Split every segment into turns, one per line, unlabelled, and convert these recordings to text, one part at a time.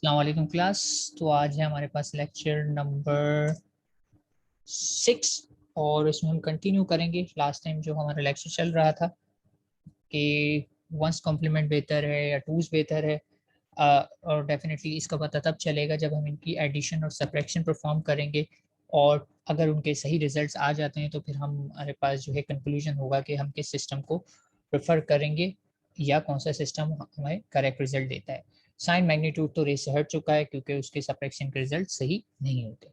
अस्सलाम वालेकुम क्लास। तो आज है हमारे पास लेक्चर नंबर 6 और इसमें हम कंटिन्यू करेंगे लास्ट टाइम जो हमारा लेक्चर चल रहा था कि वंस कॉम्प्लीमेंट बेहतर है या टूज बेहतर है। और डेफिनेटली इसका पता तब चलेगा जब हम इनकी एडिशन और सब्ट्रैक्शन परफॉर्म करेंगे, और अगर उनके सही रिजल्ट्स आ जाते हैं तो फिर हमारे पास जो है कंक्लूजन होगा कि हम किस सिस्टम को प्रेफर करेंगे या कौन सा सिस्टम हमें करेक्ट रिजल्ट देता है। साइन मैग्नीट्यूड तो रेस से हट चुका है क्योंकि उसके सब्ट्रैक्शन के रिजल्ट सही नहीं होते।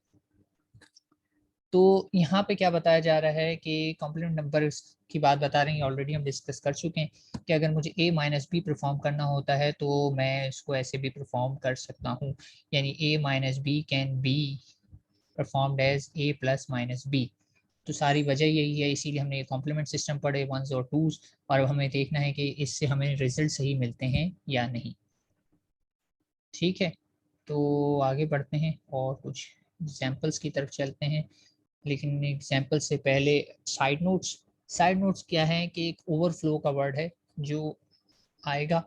तो यहाँ पे क्या बताया जा रहा है कि कॉम्प्लीमेंट नंबर की बात बता रहे हैं, ऑलरेडी हम डिस्कस कर चुके हैं कि अगर मुझे a माइनस बी परफॉर्म करना होता है तो मैं इसको ऐसे भी परफॉर्म कर सकता हूँ, यानी a minus B can be performed as a plus minus B. तो सारी वजह यही है, इसीलिए हमने ये कॉम्प्लीमेंट सिस्टम पढ़े वंस और टूज, और अब हमें देखना है कि इससे हमें रिजल्ट सही मिलते हैं या नहीं। ठीक है, तो आगे बढ़ते हैं और कुछ एग्जाम्पल्स की तरफ चलते हैं, लेकिन एग्जाम्पल से पहले साइड नोट्स। साइड नोट्स क्या है कि एक ओवरफ्लो का वर्ड है जो आएगा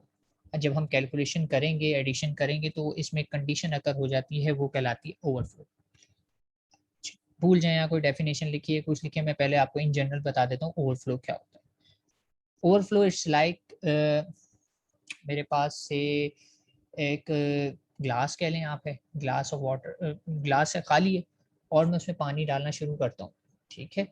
जब हम कैलकुलेशन करेंगे, एडिशन करेंगे, तो इसमें कंडीशन अगर हो जाती है वो कहलाती है ओवरफ्लो। भूल जाए या कोई डेफिनेशन लिखिए कुछ लिखिए, मैं पहले आपको इन जनरल बता देता हूँ ओवरफ्लो क्या होता है। ओवरफ्लो इट्स लाइक मेरे पास से एक ग्लास कह लें, आप है ग्लास ऑफ वाटर, ग्लास है खाली है और मैं उसमें पानी डालना शुरू करता हूँ। ठीक है,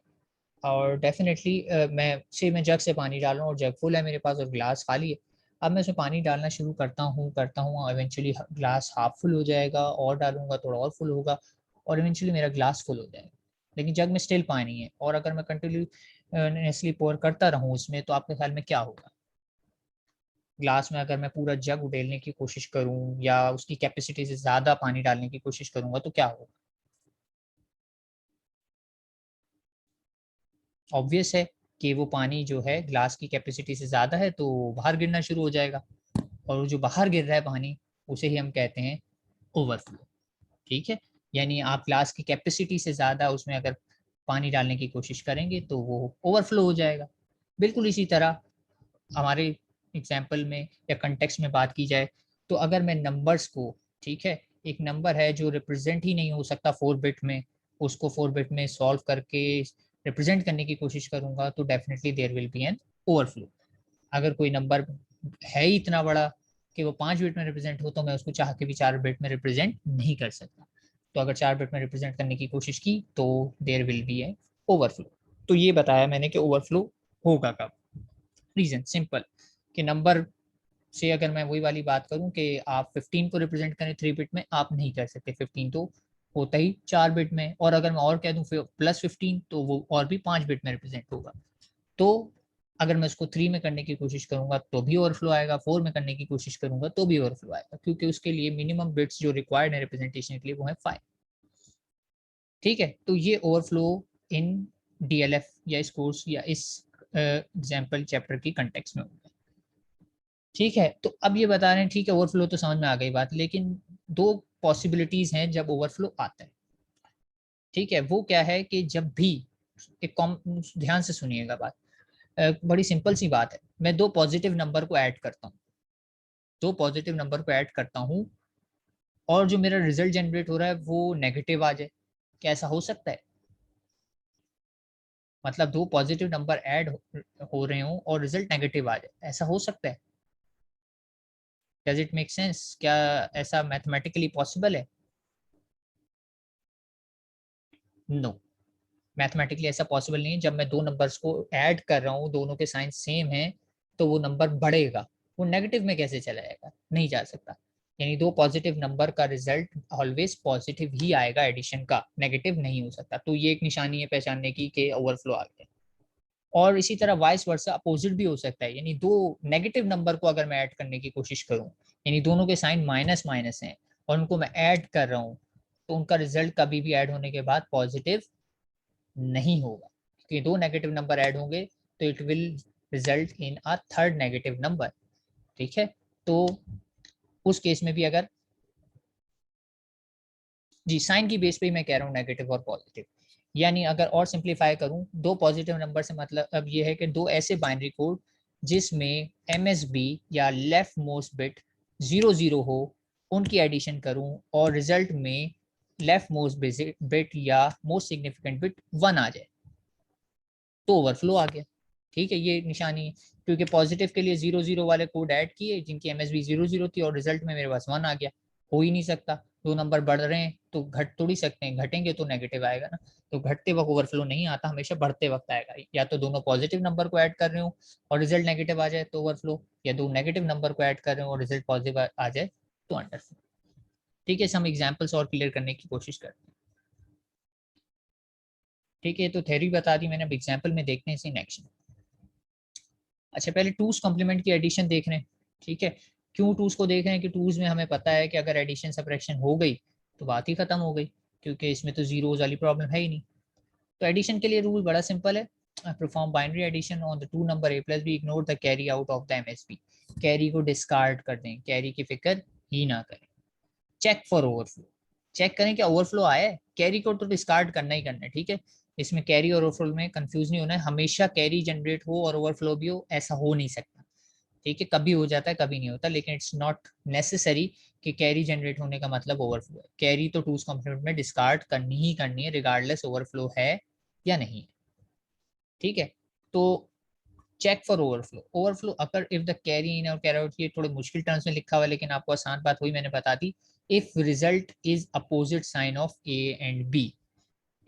और डेफिनेटली मैं जग से पानी डाल रहा हूँ और जग फुल है मेरे पास और ग्लास खाली है। अब मैं उसमें पानी डालना शुरू करता हूँ इवेंचुअली ग्लास हाफ फुल हो जाएगा, और डालूंगा थोड़ा और फुल होगा, और इवेंचुअली मेरा ग्लास फुल हो जाएगा। लेकिन जग में स्टिल पानी है, और अगर मैं कंटिन्यूसली पोर करता रहूँ उसमें तो आपके ख्याल में क्या होगा? ग्लास में अगर मैं पूरा जग उड़ेलने की कोशिश करूं या उसकी कैपेसिटी से ज्यादा पानी डालने की कोशिश करूंगा तो क्या होगा? ऑब्वियस है कि वो पानी जो है ग्लास की कैपेसिटी से ज्यादा है तो बाहर गिरना शुरू हो जाएगा, और वो जो बाहर गिर रहा है पानी उसे ही हम कहते हैं ओवरफ्लो। ठीक है, यानी आप ग्लास की कैपेसिटी से ज्यादा उसमें अगर पानी डालने की कोशिश करेंगे तो वो ओवरफ्लो हो जाएगा। बिल्कुल इसी तरह हमारे एग्जाम्पल में या कंटेक्स्ट में बात की जाए तो अगर मैं नंबर्स को, ठीक है, एक नंबर है जो रिप्रेजेंट ही नहीं हो सकता 4 बिट में, उसको 4 बिट में सॉल्व करके रिप्रेजेंट करने की कोशिश करूंगा तो definitely there will be an overflow. अगर कोई नंबर है ही इतना बड़ा कि वो 5 बिट में रिप्रेजेंट हो तो मैं उसको चाह के भी 4 बिट में रिप्रेजेंट नहीं कर सकता। तो अगर 4 बिट में रिप्रेजेंट करने की कोशिश की तो there will be a overflow. तो ये बताया मैंने कि ओवरफ्लो होगा कब। रीजन सिंपल, कि नंबर से अगर मैं वही वाली बात करूं कि आप 15 को रिप्रेजेंट करें 3 बिट में, आप नहीं कर सकते, 15 तो होता ही 4 बिट में, और अगर मैं और कह दूं +15 तो वो और भी 5 बिट में रिप्रेजेंट होगा। तो अगर मैं उसको 3 में करने की कोशिश करूंगा तो भी ओवरफ्लो आएगा, 4 में करने की कोशिश करूंगा तो भी ओवरफ्लो आएगा, क्योंकि उसके लिए मिनिमम बिट्स जो रिक्वायर्ड है रिप्रेजेंटेशन के लिए वो है 5। ठीक है, तो ये ओवरफ्लो इन डीएलएफ या इस कोर्स या इस एग्जाम्पल चैप्टर की कंटेक्स में होगा। ठीक है, तो अब ये बता रहे हैं, ठीक है ओवरफ्लो तो समझ में आ गई बात, लेकिन दो पॉसिबिलिटीज हैं जब ओवरफ्लो आता है। ठीक है, वो क्या है कि जब भी एक कॉम ध्यान से सुनिएगा बात, बड़ी सिंपल सी बात है, मैं दो पॉजिटिव नंबर को ऐड करता हूँ, दो पॉजिटिव नंबर को ऐड करता हूँ और जो मेरा रिजल्ट जनरेट हो रहा है वो नेगेटिव आ जाए, क्या ऐसा हो सकता है? मतलब दो पॉजिटिव नंबर ऐड हो रहे हो और रिजल्ट नेगेटिव आ जाए, ऐसा हो सकता है? Does it make sense? क्या ऐसा मैथमेटिकली पॉसिबल है? नो, मैथमेटिकली ऐसा पॉसिबल नहीं है। जब मैं दो नंबर्स को ऐड कर रहा हूँ, दोनों के साइन सेम है, तो वो नंबर बढ़ेगा, वो नेगेटिव में कैसे चला जाएगा? नहीं जा सकता। यानी दो पॉजिटिव नंबर का रिजल्ट ऑलवेज पॉजिटिव ही आएगा, एडिशन का नेगेटिव नहीं हो सकता। तो ये एक निशानी है पहचानने की कि ओवरफ्लो आ गया। और इसी तरह वाइस वर्सा अपोजिट भी हो सकता है, यानी दो नेगेटिव नंबर को अगर मैं ऐड करने की कोशिश करूं, यानी दोनों के साइन माइनस माइनस हैं और उनको मैं ऐड कर रहा हूं, तो उनका रिजल्ट कभी भी ऐड होने के बाद पॉजिटिव नहीं होगा, क्योंकि दो नेगेटिव नंबर ऐड होंगे तो it will result in a third negative number. ठीक है, तो उस केस में भी अगर, जी साइन की बेस पे ही मैं कह रहा हूँ नेगेटिव और पॉजिटिव, यानी अगर और सिंप्लीफाई करूं, दो पॉजिटिव नंबर से मतलब अब ये है कि दो ऐसे बाइनरी कोड जिसमें एमएसबी या लेफ्ट मोस्ट बिट 00 हो उनकी एडिशन करूं और रिजल्ट में लेफ्ट मोस्ट बिट या मोस्ट सिग्निफिकेंट बिट 1 आ जाए तो ओवरफ्लो आ गया। ठीक है, ये निशानी है, क्योंकि पॉजिटिव के लिए 0 0 वाले कोड ऐड किए जिनकी एमएसबी 0 0 थी और रिजल्ट में मेरे पास 1 आ गया। हो ही नहीं सकता, दो नंबर बढ़ रहे हैं तो घट थोड़ी सकते हैं, घटेंगे तो नेगेटिव आएगा ना। तो घटते वक्त ओवरफ्लो नहीं आता, हमेशा बढ़ते वक्त आएगा। या तो दोनों पॉजिटिव नंबर को ऐड कर रहे हो और रिजल्ट नेगेटिव आ जाए तो ओवरफ्लो, या दो नेगेटिव नंबर को ऐड कर रहे हो और रिजल्ट पॉजिटिव आ जाए तो अंडरफ्लो। ठीक है, हम एग्जाम्पल्स और क्लियर करने की कोशिश करते हैं। ठीक है, तो थ्योरी बता दी मैंने, अब एग्जाम्पल में देखने से इन एक्शन। अच्छा, पहले टूज कॉम्प्लीमेंट की एडिशन देख रहे हैं। ठीक है, क्यों टूज को देख रहे हैं कि टूज में हमें पता है कि अगर एडिशन सब्ट्रैक्शन हो गई तो बात ही खत्म हो गई, क्योंकि इसमें तो जीरोज वाली प्रॉब्लम है ही नहीं। तो एडिशन के लिए रूल बड़ा सिंपल है, perform binary addition on the two number a plus B, ignore the carry out of the MSB. Carry को डिस्कार्ड कर दें, कैरी की फिक्र ही ना करें। चेक फॉर ओवरफ्लो, चेक करें क्या ओवरफ्लो आया है, कैरी को तो डिस्कार्ड करना ही करना है। ठीक है, इसमें कैरी और ओवरफ्लो में कंफ्यूज नहीं होना है, हमेशा कैरी जनरेट हो और ओवरफ्लो भी हो, ऐसा हो नहीं सकता। ठीक है, कभी हो जाता है कभी नहीं होता, लेकिन इट्स नॉट नेसेसरी कि कैरी जनरेट होने का मतलब ओवरफ्लो है। कैरी तो टूज कॉम्प्लीमेंट में डिस्कार्ड करनी ही करनी है, रिगार्डलेस ओवरफ्लो है या नहीं है। ठीक है, तो check for overflow, overflow occur if the carry in और कैरी आउट, ये थोड़े मुश्किल टर्म्स में लिखा हुआ है लेकिन आपको आसान बात हुई मैंने बता दी। If result is opposite sign of A and B.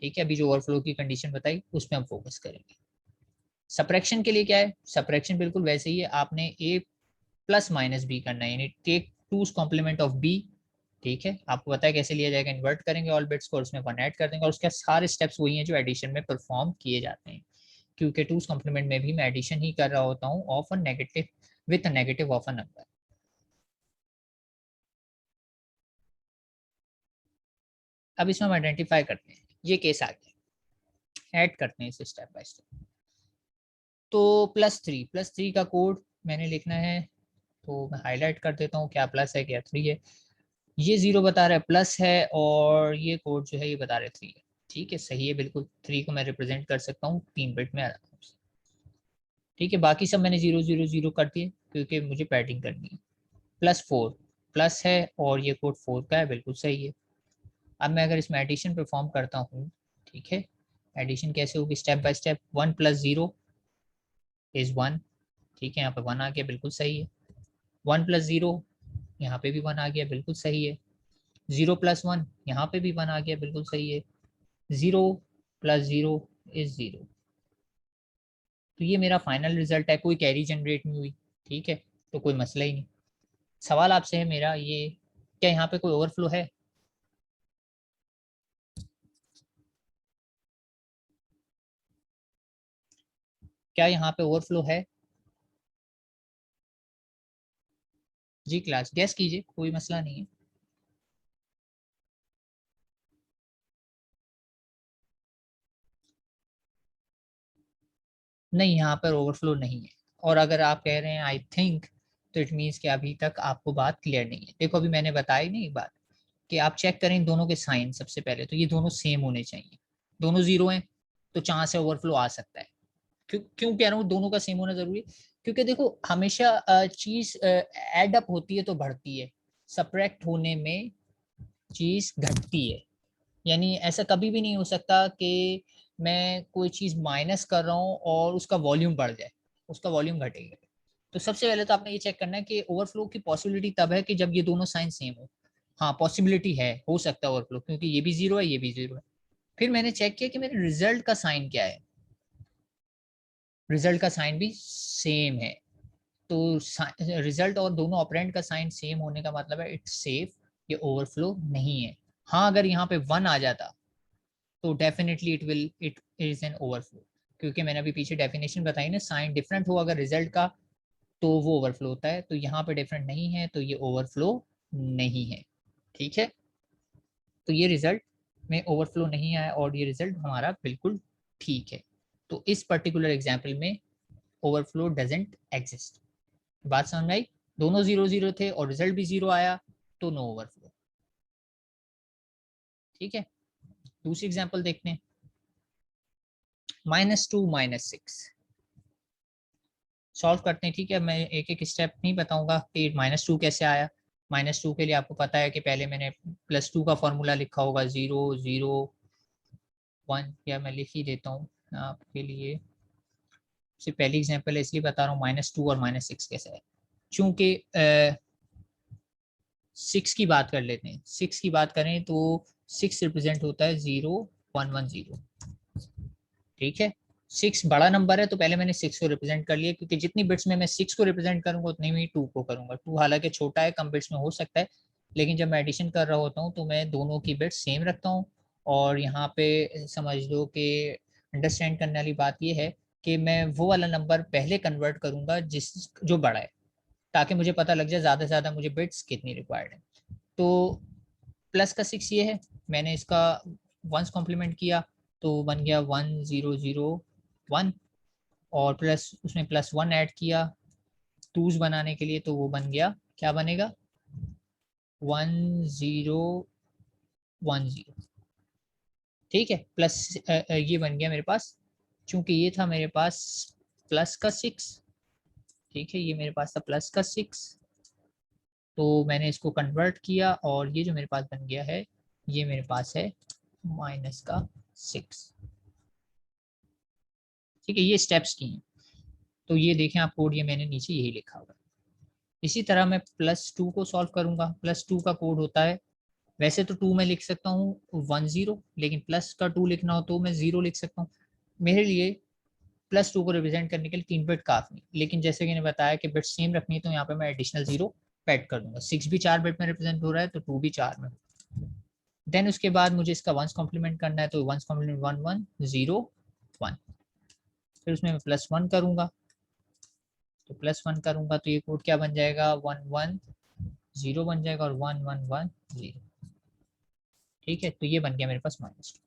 ठीक है, अभी जो ओवरफ्लो की कंडीशन बताई उसमें हम फोकस करेंगे। सप्रेक्शन के लिए क्या है, सप्रेक्शन बिल्कुल वैसे ही है, आपने ए प्लस माइनस बी करना है, यानी take two's complement of B. ठीक है, आपको पता है कैसे लिया जाएगा, इन्वर्ट करेंगे ऑल बिट्स को और उसमें 1 ऐड कर देंगे और उसके सारे स्टेप्स वही हैं जो एडिशन में परफॉर्म किए जाते हैं, क्योंकि टूज कॉम्प्लीमेंट में भी मैं एडिशन ही कर रहा होता हूँ of a negative with a negative of a number. अब इसमें हम आइडेंटिफाई करते हैं, ये केस आ गया, ऐड करते हैं इसे स्टेप बाय स्टेप। तो +3 का कोड मैंने लिखना है, तो मैं हाईलाइट कर देता हूँ क्या प्लस है क्या 3 है। ये 0 बता रहा है प्लस है और ये कोड जो है ये बता रहे 3 है। ठीक है, सही है बिल्कुल, 3 को मैं रिप्रेजेंट कर सकता हूँ 3 बिट में आराम से। ठीक है, बाकी सब मैंने 0 0 0 कर दिए क्योंकि मुझे पैडिंग करनी है। +4 प्लस है और ये कोड 4 का है, बिल्कुल सही है। अब मैं अगर इसमें एडिशन परफॉर्म करता हूँ, ठीक है, एडिशन कैसे होगी स्टेप बाय स्टेप, 1 + 0 इज 1। ठीक है, यहाँ पे 1 आ गया, बिल्कुल सही है। 1 + 0 यहाँ पे भी 1 आ गया, बिल्कुल सही है। 0 + 1 यहाँ पे भी 1 आ गया, बिल्कुल सही है। 0 + 0 इज 0। तो ये मेरा फाइनल रिजल्ट है, कोई कैरी जनरेट नहीं हुई। ठीक है, तो कोई मसला ही नहीं। सवाल आपसे है मेरा ये, क्या यहाँ पे कोई ओवरफ्लो है? क्या यहाँ पे ओवरफ्लो है? जी क्लास गैस कीजिए, कोई मसला नहीं है। नहीं, यहाँ पर ओवरफ्लो नहीं है। और अगर आप कह रहे हैं आई थिंक, तो इट मीन्स कि अभी तक आपको बात क्लियर नहीं है। देखो, अभी मैंने बताई नहीं एक बात, कि आप चेक करें दोनों के साइन, सबसे पहले तो ये दोनों सेम होने चाहिए। दोनों जीरो हैं तो चांस है ओवरफ्लो आ सकता है। क्यों क्यों कह रहा हूँ दोनों का सेम होना जरूरी है? क्योंकि देखो, हमेशा चीज एड अप होती है तो बढ़ती है, सब्ट्रैक्ट होने में चीज घटती है। यानी ऐसा कभी भी नहीं हो सकता कि मैं कोई चीज माइनस कर रहा हूँ और उसका वॉल्यूम बढ़ जाए, उसका वॉल्यूम घटेगा। तो सबसे पहले तो आपने ये चेक करना है कि ओवरफ्लो की पॉसिबिलिटी तब है कि जब ये दोनों साइन सेम हो। हाँ, पॉसिबिलिटी है, हो सकता है ओवरफ्लो, क्योंकि ये भी जीरो है ये भी जीरो है। फिर मैंने चेक किया कि मेरे रिजल्ट का साइन क्या है, रिजल्ट का साइन भी सेम है। तो रिजल्ट और दोनों ऑपरेंड का साइन सेम होने का मतलब है इट्स सेफ, ये ओवरफ्लो नहीं है। हाँ, अगर यहाँ पे 1 आ जाता तो definitely it is an overflow, क्योंकि मैंने अभी पीछे डेफिनेशन बताई ना, साइन डिफरेंट हो अगर रिजल्ट का तो वो ओवरफ्लो होता है। तो यहाँ पे डिफरेंट नहीं है तो ये ओवरफ्लो नहीं है। ठीक है, तो ये रिजल्ट में ओवरफ्लो नहीं आया और ये रिजल्ट हमारा बिल्कुल ठीक है। तो इस पर्टिकुलर एग्जाम्पल में ओवरफ्लो डजेंट एग्जिस्ट। बात समझ में आई? दोनों 0 0 थे और रिजल्ट भी 0 आया तो नो ओवरफ्लो। ठीक है, दूसरी एग्जाम्पल देखते हैं। -2 -6 सॉल्व करते हैं। ठीक है, मैं एक एक स्टेप नहीं बताऊंगा कि -2 कैसे आया, -2 के लिए आपको पता है कि पहले मैंने +2 का फॉर्मूला लिखा होगा 0 0 1, या मैं लिख ही देता हूँ आपके लिए। सबसे पहली एग्जांपल है इसलिए बता रहा हूँ -2 और -6 कैसे है। चूंकि 6 की बात कर लेते हैं, 6 की बात करें तो 6 रिप्रेजेंट होता है 0 1 1 0। ठीक है, 6 बड़ा नंबर है तो पहले मैंने 6 को रिप्रेजेंट कर लिया, क्योंकि जितनी बिट्स में मैं 6 को रिप्रेजेंट करूंगा उतनी में 2 को करूंगा। 2 हालांकि छोटा है, कम बिट्स में हो सकता है, लेकिन जब मैं एडिशन कर रहा होता हूँ तो मैं दोनों की बिट्स सेम रखता हूँ। और यहाँ पे समझ लो कि अंडरस्टैंड करने वाली बात यह है कि मैं वो वाला नंबर पहले कन्वर्ट करूंगा जिस जो बड़ा है, ताकि मुझे पता लग जाए ज़्यादा से ज़्यादा मुझे बिट्स कितनी रिक्वायर्ड है। तो प्लस का 6 ये है, मैंने इसका वंस कॉम्प्लीमेंट किया तो बन गया 1 0 0 1, और प्लस उसमें +1 ऐड किया टूज बनाने के लिए, तो वो बन गया, क्या बनेगा, 1 0 1 0। ठीक है, प्लस ये बन गया मेरे पास, चूंकि ये था मेरे पास प्लस का 6। ठीक है, ये मेरे पास था प्लस का 6, तो मैंने इसको कन्वर्ट किया और ये जो मेरे पास बन गया है ये मेरे पास है माइनस का 6। ठीक है, ये स्टेप्स की हैं। तो ये देखें आप कोड, ये मैंने नीचे यही लिखा हुआ है। इसी तरह मैं +2 को सॉल्व करूंगा। +2 का कोड होता है, वैसे तो 2 मैं लिख सकता हूँ 1 0, लेकिन प्लस का 2 लिखना हो तो मैं 0 लिख सकता हूँ। मेरे लिए +2 को रिप्रेजेंट करने के लिए 3 बिट काफी, लेकिन जैसे कि मैंने बताया कि बिट सेम रखनी है तो यहाँ पे मैं एडिशनल 0 ऐड कर दूंगा। 6 भी 4 बिट में रिप्रेजेंट हो रहा है तो 2 भी 4 में। देन उसके बाद मुझे इसका वंस कॉम्प्लीमेंट करना है, तो वंस कॉम्प्लीमेंट 1 1 0 1, फिर उसमें मैं +1 करूंगा, तो +1 करूंगा तो ये कोड क्या बन जाएगा, 1 1 0 बन जाएगा और 1 1 1 0। ठीक है, तो ये बन गया मेरे पास -2।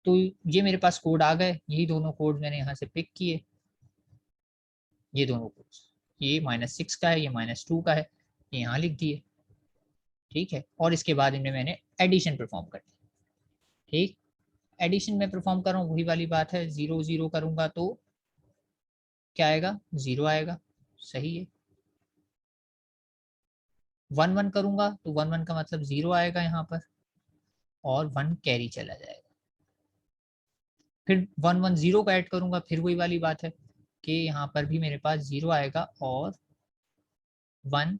तो ये मेरे पास कोड आ गए, यही दोनों कोड मैंने यहाँ से पिक किए, ये दोनों कोड, ये -6 का है, ये -2 का है, ये यहाँ लिख दिए। ठीक है, और इसके बाद इनमें मैंने एडिशन परफॉर्म कर दी। ठीक, एडिशन में परफॉर्म कर रहा हूँ, वही वाली बात है, 0 0 करूंगा तो क्या आएगा, 0 आएगा, सही है। 1 1 करूंगा तो 1 1 का मतलब 0 आएगा यहाँ पर, और 1 कैरी चला जाएगा। फिर 1 1 0 का ऐड करूंगा, फिर वही वाली बात है कि यहाँ पर भी मेरे पास 0 आएगा और 1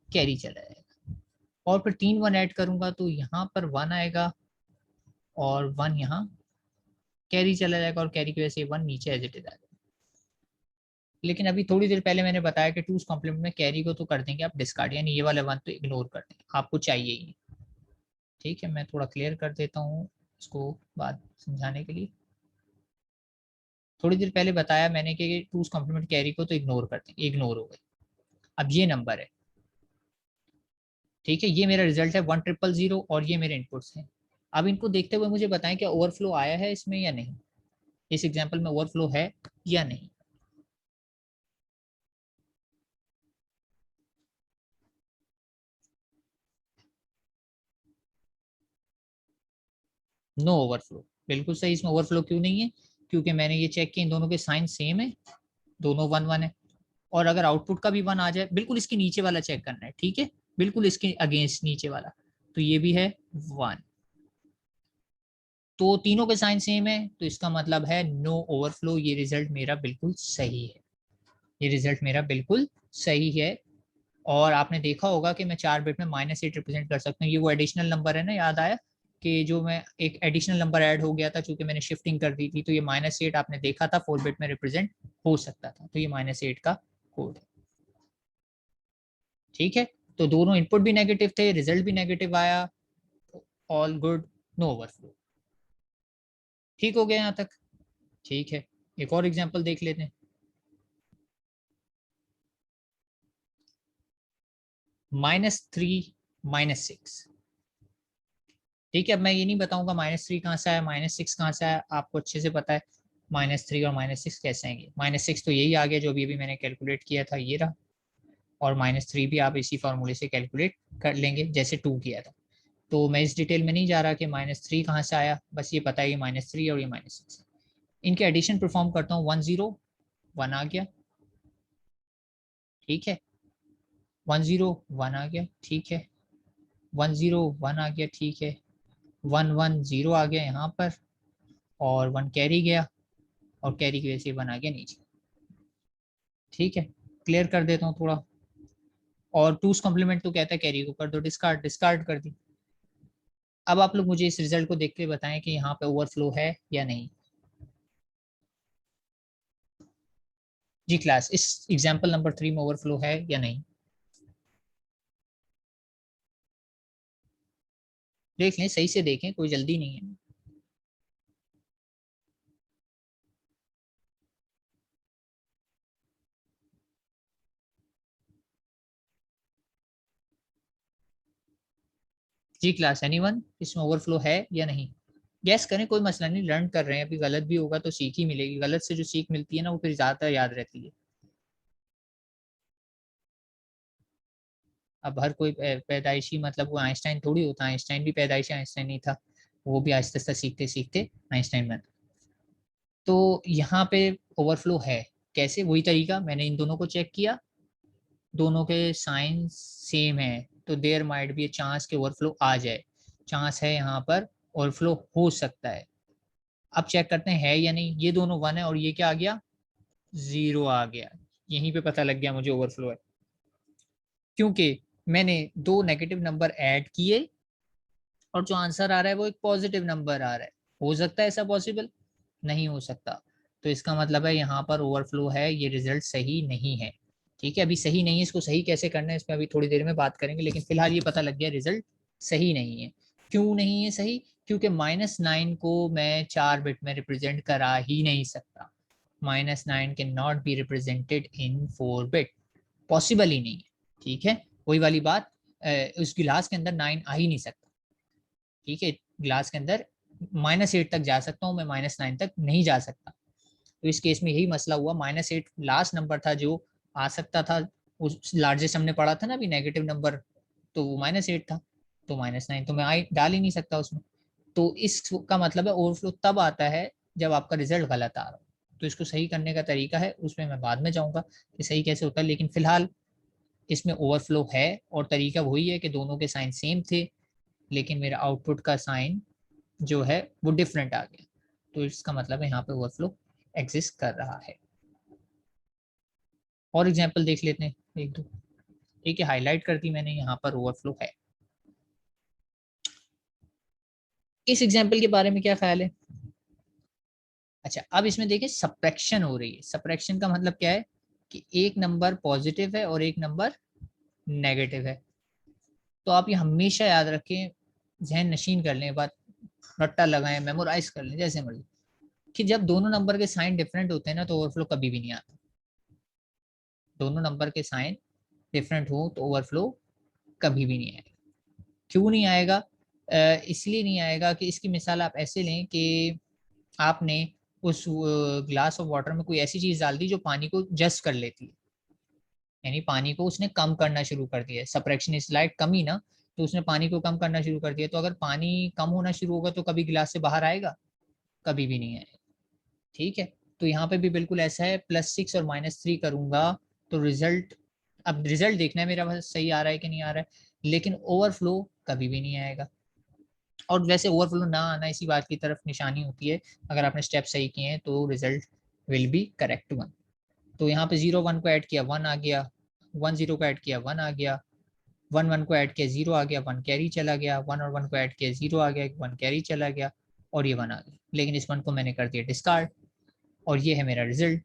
कैरी चला जाएगा। और फिर 3 1 ऐड करूंगा तो यहाँ पर 1 आएगा और 1 यहाँ कैरी चला जाएगा, और कैरी की वजह से 1 नीचे एज इट इज आ जाएगा। लेकिन अभी थोड़ी देर पहले मैंने बताया कि टूज कॉम्प्लीमेंट में कैरी को तो कर देंगे आप डिस्कार्ड, यानी ये वाला 1 तो इग्नोर कर देंगे, आपको चाहिए ही नहीं। ठीक है, मैं थोड़ा क्लियर कर देता हूँ इसको बात समझाने के लिए। थोड़ी देर पहले बताया मैंने कि टूज कॉम्प्लीमेंट कैरी को तो इग्नोर करते हैं, इग्नोर हो गई। अब ये नंबर है, ठीक है, ये मेरा रिजल्ट है 1 0 0 और ये मेरे इनपुट्स हैं। अब इनको देखते हुए मुझे बताएं कि ओवरफ्लो आया है इसमें या नहीं, इस एग्जाम्पल में ओवरफ्लो है या नहीं। नो ओवरफ्लो, बिल्कुल सही। इसमें ओवरफ्लो क्यों नहीं है, क्योंकि मैंने ये चेक किया इन दोनों के साइन सेम है, दोनों 1 1 है। और अगर आउटपुट का भी 1 आ जाए, बिल्कुल इसके नीचे वाला चेक करना है, ठीक है, बिल्कुल इसके अगेंस्ट नीचे वाला, तो ये भी है 1, तो तीनों के साइन सेम है, तो इसका मतलब है नो ओवरफ्लो। ये रिजल्ट मेरा बिल्कुल सही है, ये रिजल्ट मेरा बिल्कुल सही है। और आपने देखा होगा कि मैं 4 बिट में -8 रिप्रेजेंट कर सकता हूँ, ये वो एडिशनल नंबर है ना, याद आया कि जो मैं एक एडिशनल नंबर ऐड हो गया था चूंकि मैंने शिफ्टिंग कर दी थी, तो ये -8 आपने देखा था 4 बिट में रिप्रेजेंट हो सकता था, तो ये -8 का कोड है। ठीक है, तो दोनों इनपुट भी नेगेटिव थे, रिजल्ट भी नेगेटिव आया, ऑल गुड, नो ओवरफ्लो। ठीक हो गया यहाँ तक। ठीक है, एक और एग्जांपल देख लेते हैं। -3 -6। ठीक है, अब मैं ये नहीं बताऊंगा -3 कहाँ से आया, -6 कहाँ से आया, आपको अच्छे से पता है -3 और -6 कैसे आएंगे। -6 तो यही आ गया जो अभी मैंने कैलकुलेट किया था, ये रहा, और -3 भी आप इसी फॉर्मूले से कैलकुलेट कर लेंगे जैसे 2 किया था। तो मैं इस डिटेल में नहीं जा रहा कि -3 कहाँ से आया, बस ये पता है ये -3 और ये -6। इनके एडिशन परफॉर्म करता हूँ, 1 0 1 आ गया। ठीक है, 101 आ गया, ठीक है, 101 आ गया, ठीक है, 110 आ गया यहाँ पर, और 1 कैरी गया, और कैरी की वजह से 1 आ गया नीचे, ठीक है। क्लियर कर देता हूँ थोड़ा, और टूस कॉम्प्लीमेंट तो कहता है कैरी को कर दो डिस्कार्ड, डिस्कार्ड कर दी। अब आप लोग मुझे इस रिजल्ट को देख के बताएं कि यहाँ पे ओवरफ्लो है या नहीं। जी क्लास, इस एग्जाम्पल नंबर 3 में ओवरफ्लो है या नहीं, देख लें, सही से देखें, कोई जल्दी नहीं है। जी क्लास, एनीवन, इसमें ओवरफ्लो है या नहीं, गैस करें, कोई मसला नहीं, लर्न कर रहे हैं अभी, गलत भी होगा तो सीख ही मिलेगी, गलत से जो सीख मिलती है ना वो फिर ज्यादा याद रहती है। अब हर कोई पैदाइशी मतलब वो आइंस्टाइन थोड़ी होता, आइंस्टाइन भी पैदाइशी आइंस्टाइन नहीं था, वो भी आहिस्ता आहिस्ता सीखते सीखते आइंस्टाइन बना। तो यहाँ पे ओवरफ्लो है, कैसे, वही तरीका, मैंने इन दोनों को चेक किया, दोनों के साइन सेम है, तो देयर माइट बी चांस के ओवरफ्लो आ जाए, चांस है यहाँ पर ओवरफ्लो हो सकता है। अब चेक करते हैं है या नहीं, ये दोनों 1 है और ये क्या आ गया, 0 आ गया, यहीं पे पता लग गया मुझे ओवरफ्लो है, क्योंकि मैंने दो नेगेटिव नंबर ऐड किए और जो आंसर आ रहा है वो एक पॉजिटिव नंबर आ रहा है। हो सकता है ऐसा पॉसिबल, नहीं हो सकता, तो इसका मतलब है यहाँ पर ओवरफ्लो है, ये रिजल्ट सही नहीं है, ठीक है। अभी सही नहीं है, इसको सही कैसे करना है इसमें अभी थोड़ी देर में बात करेंगे, लेकिन फिलहाल ये पता लग गया रिजल्ट सही नहीं है। क्यों नहीं है सही, क्योंकि -9 को मैं 4 बिट में रिप्रेजेंट करा ही नहीं सकता, -9 can not be represented in 4 bit, possible ही नहीं है, ठीक है। वही वाली बात, उस गिलास के अंदर 9 आ ही नहीं सकता, ठीक है, ग्लास के अंदर -8 तक जा सकता हूँ मैं, -9 तक नहीं जा सकता। तो इस केस में यही मसला हुआ, -8 लास्ट नंबर था जो आ सकता था, उस लार्जेस्ट हमने पढ़ा था ना अभी नेगेटिव नंबर, तो वो -8 था, तो -9 तो मैं आई डाल ही नहीं सकता उसमें। तो इसका मतलब है ओवरफ्लो तब आता है जब आपका रिजल्ट गलत आ रहा हो, तो इसको सही करने का तरीका है, उसमें मैं बाद में जाऊंगा कि सही कैसे होता है, लेकिन फिलहाल इसमें ओवरफ्लो है, और तरीका वही है कि दोनों के साइन सेम थे, लेकिन मेरा आउटपुट का साइन जो है वो डिफरेंट आ गया, तो इसका मतलब है यहाँ पे ओवरफ्लो एग्जिस्ट कर रहा है। और एग्जांपल देख लेते हैं एक दो, ठीक है, हाईलाइट कर दी मैंने, यहाँ पर ओवरफ्लो है। इस एग्जांपल के बारे में क्या ख्याल है। अच्छा, अब इसमें देखिए सब्ट्रैक्शन हो रही है, सब्ट्रैक्शन का मतलब क्या है कि एक नंबर पॉजिटिव है और एक नंबर नेगेटिव है, तो आप ये हमेशा याद रखें, जहन नशीन कर लें बात, रट्टा लगाएं, मेमोराइज कर लें, जैसे मर्जी, कि जब दोनों नंबर के साइन डिफरेंट होते हैं ना तो ओवरफ्लो कभी भी नहीं आता, दोनों नंबर के साइन डिफरेंट हो तो ओवरफ्लो कभी भी नहीं आएगा। क्यों नहीं आएगा, इसलिए नहीं आएगा कि इसकी मिसाल आप ऐसे लें कि आपने उस ग्लास ऑफ वाटर में कोई ऐसी चीज डाल दी जो पानी को जस्ट कर लेती है, यानी पानी को उसने कम करना शुरू कर दिया, सप्रेक्शन इज लाइक कमी ना, तो उसने पानी को कम करना शुरू कर दिया, तो अगर पानी कम होना शुरू होगा तो कभी गिलास से बाहर आएगा, कभी भी नहीं आएगा, ठीक है। तो यहाँ पे भी बिल्कुल ऐसा है, +6 और -3 करूंगा तो रिजल्ट, अब रिजल्ट देखना है मेरा बस सही आ रहा है कि नहीं आ रहा है, लेकिन ओवरफ्लो कभी भी नहीं आएगा। और वैसे ओवरफ्लो ना आना इसी बात की तरफ निशानी होती है, अगर आपने स्टेप सही किए हैं तो result will be correct one. तो यहाँ पे 0 1 को ऐड किया 1 आ गया, 1 0 को ऐड किया 1 आ गया, 1 1 को ऐड किया 0 आ गया, 1 कैरी चला गया, 1 और 1 को ऐड किया 0 आ गया, 1 कैरी चला गया, और ये 1 आ गया, लेकिन इस 1 को मैंने कर दिया डिस्कार्ड, और ये है मेरा रिजल्ट।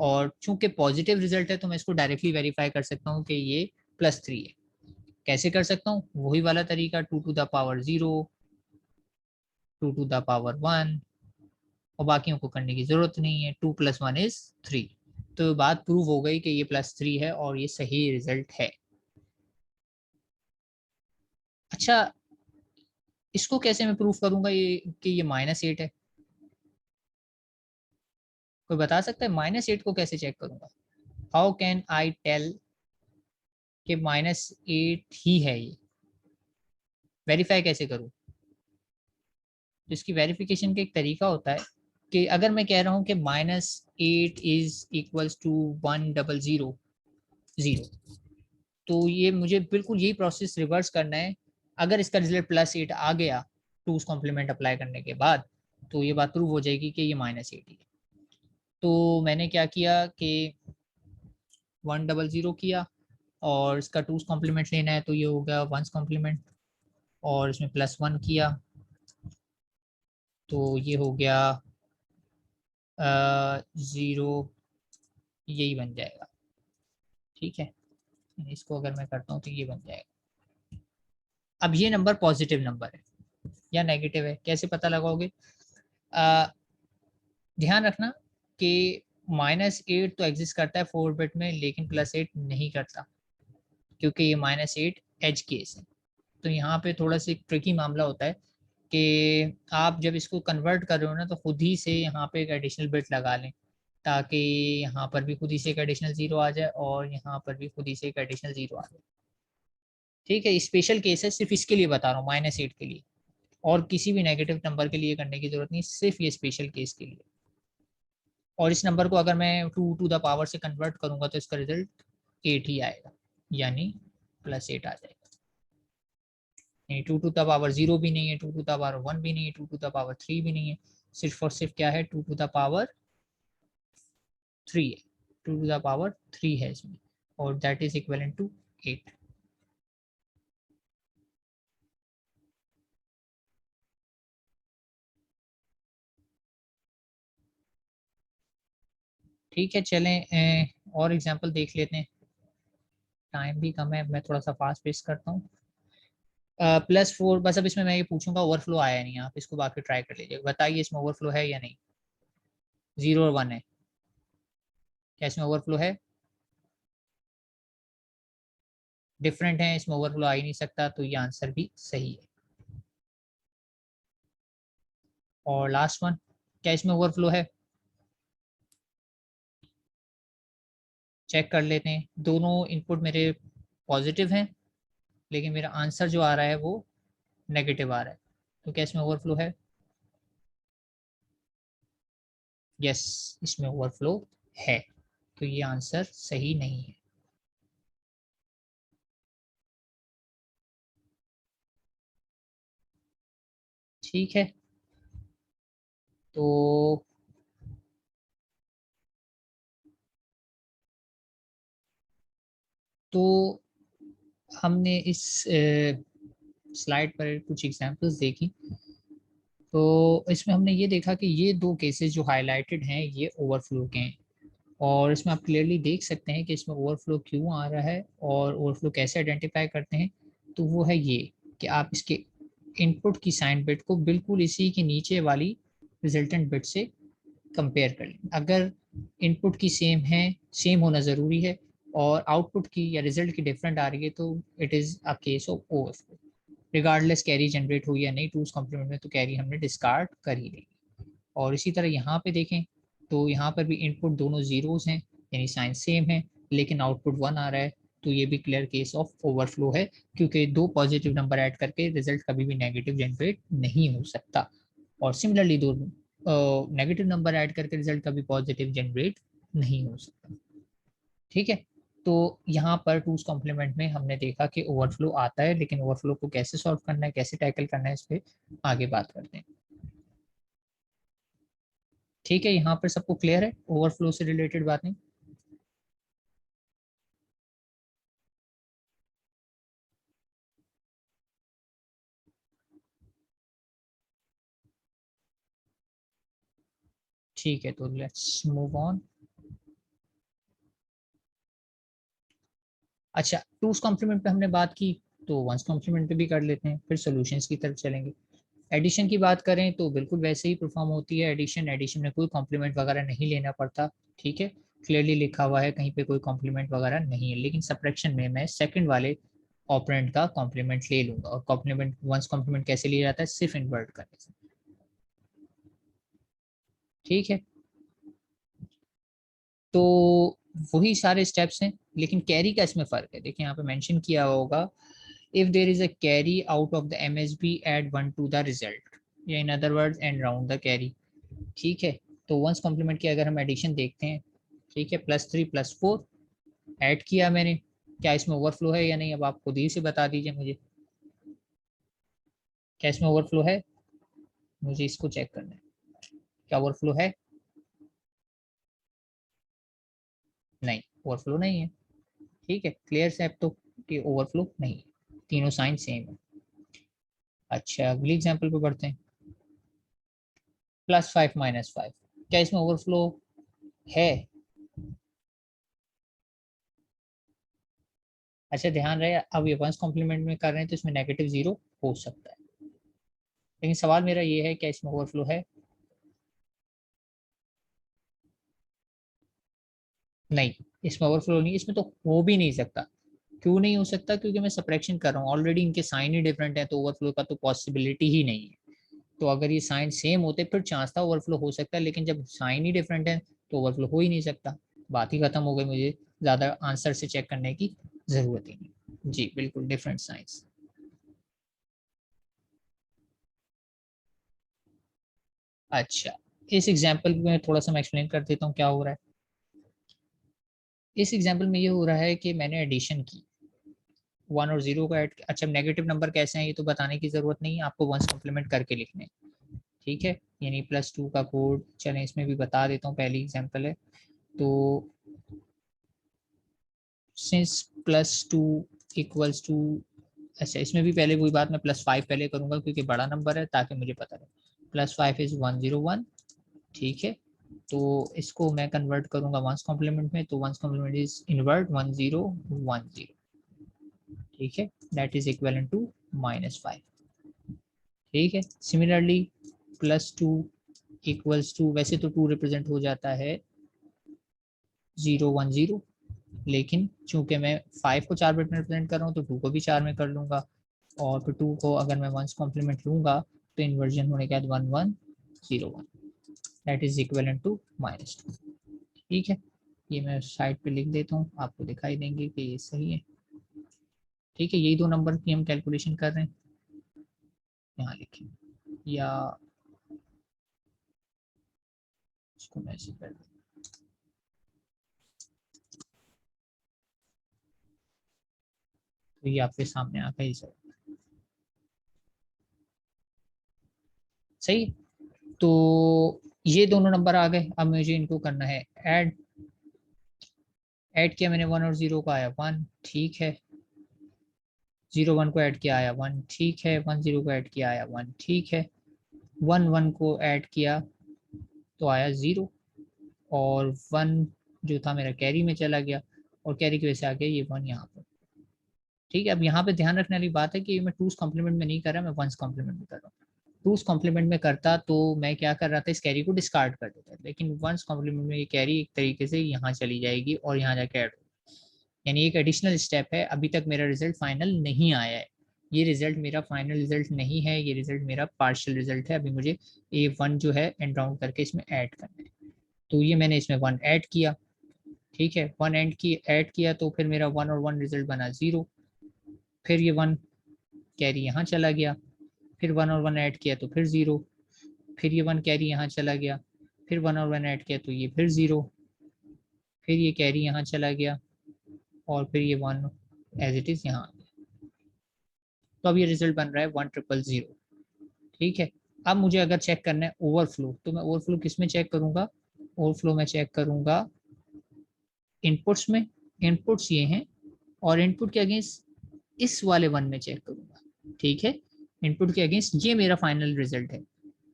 और चूंकि पॉजिटिव रिजल्ट है तो मैं इसको डायरेक्टली वेरीफाई कर सकता हूँ कि ये +3 है। कैसे कर सकता हूँ, वही वाला तरीका, 2 to the power 0, 2 to the power 1, और बाकियों को करने की जरूरत नहीं है, 2 + 1 इज 3। तो बात प्रूव हो गई कि ये +3 है और ये सही रिजल्ट है। अच्छा, इसको कैसे मैं प्रूफ करूंगा ये कि ये -8 है, कोई बता सकता है, -8 को कैसे चेक करूंगा, हाउ कैन आई टेल कि -8 ही है ये, वेरीफाई कैसे करूं। तो इसकी वेरिफिकेशन का एक तरीका होता है कि अगर मैं कह रहा हूं कि -8 इज इक्वल्स टू 100 0, तो ये मुझे बिल्कुल यही प्रोसेस रिवर्स करना है। अगर इसका रिजल्ट +8 आ गया टूज कॉम्प्लीमेंट अप्लाई करने के बाद, तो ये बात प्रूव हो जाएगी कि ये -8 है। तो मैंने क्या किया कि 100 किया, और इसका टूज कॉम्प्लीमेंट लेना है तो ये हो गया वंस कॉम्प्लीमेंट, और इसमें +1 किया तो ये हो गया 0, यही बन जाएगा। ठीक है, इसको अगर मैं करता हूँ तो ये बन जाएगा। अब ये नंबर पॉजिटिव नंबर है या नेगेटिव है, कैसे पता लगाओगे? ध्यान रखना कि -8 तो एग्जिस्ट करता है 4 बिट में, लेकिन +8 नहीं करता, क्योंकि ये -8 एज केस है। तो यहाँ पे थोड़ा सा ट्रिकी मामला होता है कि आप जब इसको कन्वर्ट कर रहे हो ना, तो खुद ही से यहाँ पे एक एडिशनल बिट लगा लें, ताकि यहाँ पर भी खुद ही से एक एडिशनल 0 आ जाए और यहाँ पर भी खुद ही से एक एडिशनल 0 आ जाए। ठीक है, स्पेशल केस है, सिर्फ इसके लिए बता रहा हूँ, -8 के लिए, और किसी भी नेगेटिव नंबर के लिए करने की जरूरत नहीं, सिर्फ ये स्पेशल केस के लिए। और इस नंबर को अगर मैं 2 टू द पावर से कन्वर्ट करूंगा तो इसका रिजल्ट 8 ही आएगा, यानी +8 आ जाएगा। नहीं, 2 टू द पावर 0 भी नहीं है, 2 टू द पावर 1 भी नहीं है, 2 टू द पावर 3 भी नहीं है, सिर्फ और सिर्फ क्या है, 2 टू द पावर 3 है, 2 टू द पावर 3 है इसमें, और दैट इज इक्वलेंट टू 8। ठीक है, चलें और एग्जांपल देख लेते हैं, टाइम भी कम है, मैं थोड़ा सा फास्ट पेस करता हूँ। +4, बस अब इसमें मैं ये पूछूंगा ओवरफ्लो आया नहीं, आप इसको बाकी ट्राई कर लीजिए, बताइए इसमें ओवरफ्लो है या नहीं। 0 और 1 है, क्या इसमें ओवरफ्लो है? डिफरेंट है, इसमें ओवरफ्लो आ ही नहीं सकता, तो ये आंसर भी सही है। और लास्ट वन, क्या इसमें ओवरफ्लो है? चेक कर लेते हैं, दोनों इनपुट मेरे पॉजिटिव हैं, लेकिन मेरा आंसर जो आ रहा है वो नेगेटिव आ रहा है, तो क्या इसमें ओवरफ्लो है? यस, इसमें ओवरफ्लो है, तो ये आंसर सही नहीं है। ठीक है, तो तो हमने इस स्लाइड पर कुछ एग्जांपल्स देखी, तो इसमें हमने ये देखा कि ये दो केसेस जो हाईलाइटेड हैं ये ओवरफ्लो के हैं, और इसमें आप क्लियरली देख सकते हैं कि इसमें ओवरफ्लो क्यों आ रहा है और ओवरफ्लो कैसे आइडेंटिफाई करते हैं। तो वो है ये कि आप इसके इनपुट की साइन बिट को बिल्कुल इसी के नीचे वाली रिजल्टेंट बिट से कंपेयर कर लें। अगर इनपुट की सेम है, सेम होना ज़रूरी है, और आउटपुट की या रिजल्ट की डिफरेंट आ रही है, तो it is a case of overflow. Regardless carry generate हुई या नहीं टूज कॉम्प्लीमेंट में, तो कैरी हमने डिस्कार्ड कर ही ली। और इसी तरह यहाँ पे देखें, तो यहाँ पर भी इनपुट दोनों जीरोस हैं, यानी साइन सेम है, लेकिन आउटपुट 1 आ रहा है, तो ये भी क्लियर केस ऑफ ओवरफ्लो है, क्योंकि दो पॉजिटिव नंबर ऐड करके रिजल्ट कभी भी नेगेटिव जनरेट नहीं हो सकता। और सिमिलरली दो नेगेटिव नंबर ऐड करके रिजल्ट कभी पॉजिटिव जनरेट नहीं हो सकता। ठीक है, तो यहाँ पर टूज कॉम्प्लीमेंट में हमने देखा कि ओवरफ्लो आता है, लेकिन ओवरफ्लो को कैसे सॉल्व करना है, कैसे टैकल करना है, इस पर आगे बात करते हैं। ठीक है, यहाँ पर सबको क्लियर है, ओवरफ्लो से रिलेटेड बातें? ठीक है, तो लेट्स मूव ऑन। अच्छा, टूज कॉम्प्लीमेंट पे हमने बात की, तो वंस कॉम्प्लीमेंट पे भी कर लेते हैं, फिर सॉल्यूशंस की तरफ चलेंगे। एडिशन की बात करें तो बिल्कुल वैसे ही परफॉर्म होती है एडिशन, एडिशन में कोई कॉम्प्लीमेंट वगैरह नहीं लेना पड़ता। ठीक है, क्लियरली लिखा हुआ है, कहीं पे कोई कॉम्प्लीमेंट वगैरह नहीं है, लेकिन सब्ट्रैक्शन में मैं सेकंड वाले ऑपरेंड का कॉम्प्लीमेंट ले लूंगा। और कॉम्प्लीमेंट, वंस कॉम्प्लीमेंट कैसे लिया जाता है? सिर्फ इन्वर्ट करने से। ठीक है, तो वही सारे स्टेप्स हैं, लेकिन कैरी का इसमें फर्क है। देखिए यहाँ पे मेंशन किया होगा, if there is a carry out of the MSB add 1 to the result, या in other words and round the carry। ठीक है, तो वंस कॉम्प्लीमेंट की अगर हम एडिशन देखते हैं, ठीक है, +3 +4 ऐड किया मैंने, क्या इसमें ओवरफ्लो है या नहीं? अब आप खुद ही से बता दीजिए मुझे, क्या इसमें ओवरफ्लो है? मुझे इसको चेक करना है, क्या ओवरफ्लो है? नहीं, ओवरफ्लो नहीं है। ठीक है, क्लियर से अब तो कि ओवरफ्लो नहीं है, तीनों साइन सेम है। अच्छा, अगली एग्जांपल पे बढ़ते हैं। +5 - 5, क्या इसमें ओवरफ्लो है? अच्छा, ध्यान रहे अब ये वंस कॉम्प्लीमेंट में कर रहे हैं तो इसमें -0 हो सकता है, लेकिन सवाल मेरा ये है क्या इसमें ओवरफ्लो है? नहीं, इसमें ओवरफ्लो नहीं, इसमें तो हो भी नहीं सकता। क्यों नहीं हो सकता? क्योंकि मैं सब्ट्रैक्शन कर रहा हूँ, ऑलरेडी इनके साइन ही डिफरेंट है, तो ओवरफ्लो का तो पॉसिबिलिटी ही नहीं है। तो अगर ये साइन सेम होते फिर चांस था ओवरफ्लो हो सकता है, लेकिन जब साइन ही डिफरेंट है तो ओवरफ्लो हो ही नहीं सकता। बात ही खत्म हो गई, मुझे ज्यादा आंसर से चेक करने की जरूरत ही नहीं। जी बिल्कुल, डिफरेंट साइंस। अच्छा, इस एग्जाम्पल में थोड़ा सा मैं एक्सप्लेन कर देता हूँ क्या हो रहा है। इस एग्जाम्पल में ये हो रहा है कि मैंने एडिशन की, 1 और 0 का ऐड। अच्छा, नेगेटिव नंबर कैसे हैं ये तो बताने की जरूरत नहीं है, आपको वंस कॉम्प्लीमेंट करके लिखने हैं। ठीक है, यानी +2 का कोड चलें इसमें भी बता देता हूँ, पहली एग्जाम्पल है। तो सिंस +2 इक्वल्स टू, अच्छा इसमें भी पहले वही बात, मैं +5 पहले करूंगा क्योंकि बड़ा नंबर है ताकि मुझे पता रहे। +5 इज 101। ठीक है, तो इसको मैं कन्वर्ट करूंगा वंस कॉम्प्लीमेंट में, तो वंस कॉम्प्लीमेंट इज इनवर्ट 1010। ठीक है, दैट इज इक्वल टू -5। ठीक है, सिमिलरली +2 इक्वल्स टू, वैसे तो 2 रिप्रेजेंट हो जाता है 010, लेकिन चूंकि मैं 5 को 4 बिट में रिप्रेजेंट कर रहा हूँ तो 2 को भी 4 में कर लूंगा, और फिर 2 को अगर मैं वंस कॉम्प्लीमेंट लूंगा तो इन्वर्जन होने के बाद 1101, दैट इज इक्वल टू -2। ठीक है, ये मैं साइड पे लिख देता हूँ, आपको दिखाई देंगे कि ये सही है। ठीक है, यही दो नंबर की हम कैलकुलेशन कर रहे हैं, यहाँ लिखें, या इसको मैं ऐसे कर दूं। तो ये आपके सामने आ गई सर, सही। तो ये दोनों नंबर आ गए, अब मुझे इनको करना है ऐड। ऐड किया मैंने, 1 और 0 का आया 1, ठीक है। 0 1 को ऐड किया आया 1, ठीक है। 1 0 को ऐड किया आया 1, ठीक है। 1 1 को ऐड किया तो आया 0, और 1 जो था मेरा कैरी में चला गया, और कैरी की वजह से आ गया ये 1 यहाँ पर। ठीक है, अब यहाँ पे ध्यान रखने वाली बात है कि मैं टूस कॉम्प्लीमेंट में नहीं कर रहा, मैं वंस कॉम्प्लीमेंट में कर रहा हूँ। टूस कॉम्प्लीमेंट में करता तो मैं क्या कर रहा था, इस कैरी को डिस्कार्ड कर देता, लेकिन वंस कॉम्प्लीमेंट में ये कैरी एक तरीके से यहाँ चली जाएगी और यहाँ जाके ऐड, यानी एक एडिशनल स्टेप है। अभी तक मेरा रिजल्ट फाइनल नहीं आया है, ये रिजल्ट मेरा फाइनल रिजल्ट नहीं है, ये रिजल्ट मेरा पार्शियल रिजल्ट है। अभी मुझे A1 जो है एंड राउंड करके इसमें ऐड करना है, तो ये मैंने इसमें 1 ऐड किया। ठीक है, 1 ऐड किया तो फिर मेरा 1 और 1 रिजल्ट बना 0, फिर ये 1 कैरी यहाँ चला गया, फिर 1 और 1 ऐड किया तो फिर 0, फिर ये 1 कैरी यहाँ चला गया, फिर 1 और 1 ऐड किया तो ये फिर 0, फिर ये कैरी यहाँ चला गया, और फिर ये 1 एज इट इज यहाँ। तो अब ये रिजल्ट बन रहा है 1000। ठीक है, अब मुझे अगर चेक करना है ओवरफ्लो, तो मैं ओवरफ्लो किस में चेक करूंगा? ओवरफ्लो में चेक करूंगा इनपुट्स में, इनपुट्स ये हैं, और इनपुट के अगेंस्ट इस वाले 1 में चेक करूंगा। ठीक है, इनपुट के अगेंस्ट ये मेरा फाइनल रिजल्ट है।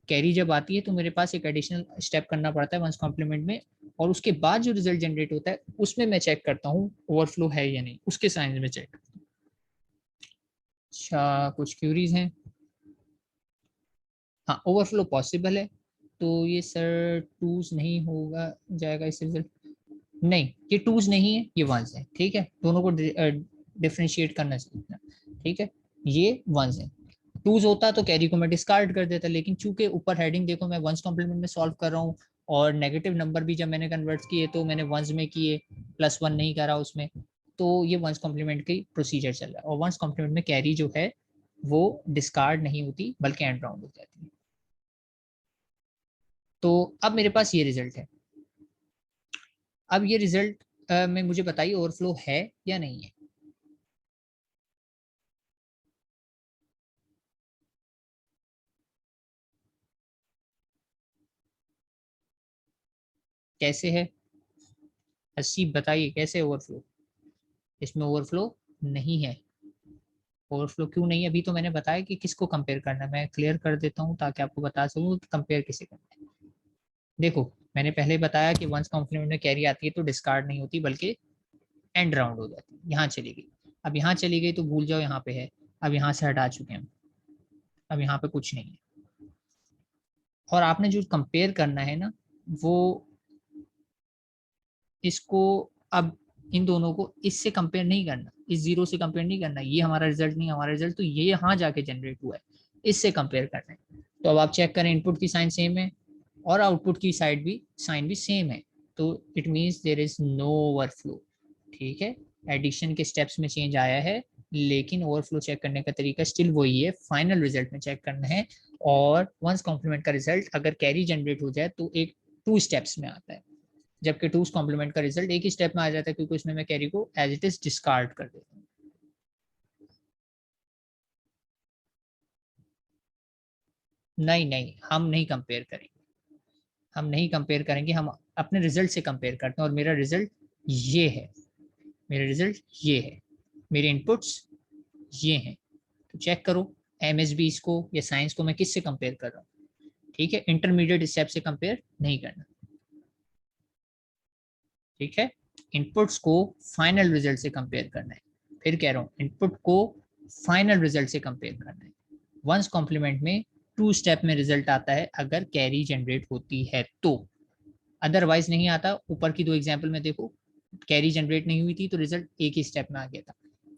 कैरी जब आती है तो मेरे पास एक एडिशनल स्टेप करना पड़ता है वंस कॉम्प्लीमेंट में, और उसके बाद जो रिजल्ट जनरेट होता है उसमें मैं चेक करता हूँ ओवरफ्लो है या नहीं, उसके साइंस में चेक। अच्छा, कुछ क्यूरीज हैं? हाँ, ओवरफ्लो पॉसिबल है, तो ये सर टूज नहीं होगा जाएगा इस रिजल्ट। नहीं, ये टूज नहीं है, ये वंस है। ठीक है, दोनों को डिफ्रेंशिएट करना चाहिए। ठीक है, ये वंस है। टूज होता तो कैरी को मैं डिस्कार्ड कर देता, लेकिन चूंकि ऊपर हेडिंग देखो मैं वंस कॉम्प्लीमेंट में सॉल्व कर रहा हूँ, और नेगेटिव नंबर भी जब मैंने कन्वर्ट किए तो मैंने वंस में किए, +1 नहीं करा उसमें, तो ये वंस कॉम्प्लीमेंट की प्रोसीजर चल रहा है। और वंस कॉम्प्लीमेंट में कैरी जो है वो डिस्कार्ड नहीं होती बल्कि एंड राउंड हो जाती है। तो अब मेरे पास ये रिजल्ट है। अब ये रिजल्ट में मुझे बताइए ओवरफ्लो है या नहीं है? कैसे है? 80 बताइए कैसे ओवरफ्लो? इसमें ओवरफ्लो नहीं है। ओवरफ्लो क्यों नहीं है? अभी तो मैंने बताया कि किसको कंपेयर करना है। मैं क्लियर कर देता हूँ ताकि आपको बता सकूँ कि कंपेयर किसे करना है। देखो, मैंने पहले बताया कि वंस कॉम्प्लीमेंट में कैरी आती है तो डिस्कार्ड नहीं होती बल्कि एंड राउंड हो जाती है। यहाँ चली गई, अब यहाँ चली गई तो भूल जाओ यहाँ पे है। अब यहाँ से हटा चुके हैं, अब यहाँ पे कुछ नहीं है। और आपने जो कंपेयर करना है ना, वो इसको, अब इन दोनों को इससे कंपेयर नहीं करना, इस जीरो से कंपेयर नहीं करना। ये हमारा रिजल्ट नहीं, हमारा रिजल्ट तो ये यहाँ जाके जनरेट हुआ है, इससे कंपेयर करना है। तो अब आप चेक करें, इनपुट की साइन सेम है और आउटपुट की साइड भी साइन भी सेम है, तो it means there is no overflow. ठीक है, एडिशन के स्टेप्स में चेंज आया है लेकिन ओवरफ्लो चेक करने का तरीका स्टिल वही है, फाइनल रिजल्ट में चेक करना है। और वंस कॉम्प्लीमेंट का रिजल्ट अगर कैरी जनरेट हो जाए तो एक 2 स्टेप्स में आता है, जबकि टूस कॉम्प्लीमेंट का रिजल्ट एक ही स्टेप में आ जाता है, क्योंकि उसमें मैं कैरी को एज इट इज डिस्कार्ड कर देता हूँ। नहीं नहीं, हम नहीं कंपेयर करेंगे, हम नहीं कंपेयर करेंगे, हम अपने रिजल्ट से कंपेयर करते हैं। और मेरा रिजल्ट ये है, मेरा रिजल्ट ये है, मेरे इनपुट्स ये हैं। तो चेक करो, एमएसबी को या साइंस को मैं किससे कंपेयर कर रहा हूँ। ठीक है, इंटरमीडिएट स्टेप से कंपेयर नहीं करना। ठीक है, इनपुट्स को फाइनल रिजल्ट से कंपेयर करना है। फिर कह रहा हूँ, इनपुट को फाइनल रिजल्ट से कंपेयर करना है। वंस कॉम्प्लीमेंट में 2 स्टेप में रिजल्ट आता है अगर कैरी जनरेट होती है तो, अदरवाइज नहीं आता। ऊपर की 2 एग्जाम्पल में देखो, कैरी जनरेट नहीं हुई थी तो रिजल्ट एक ही स्टेप में आ गया था।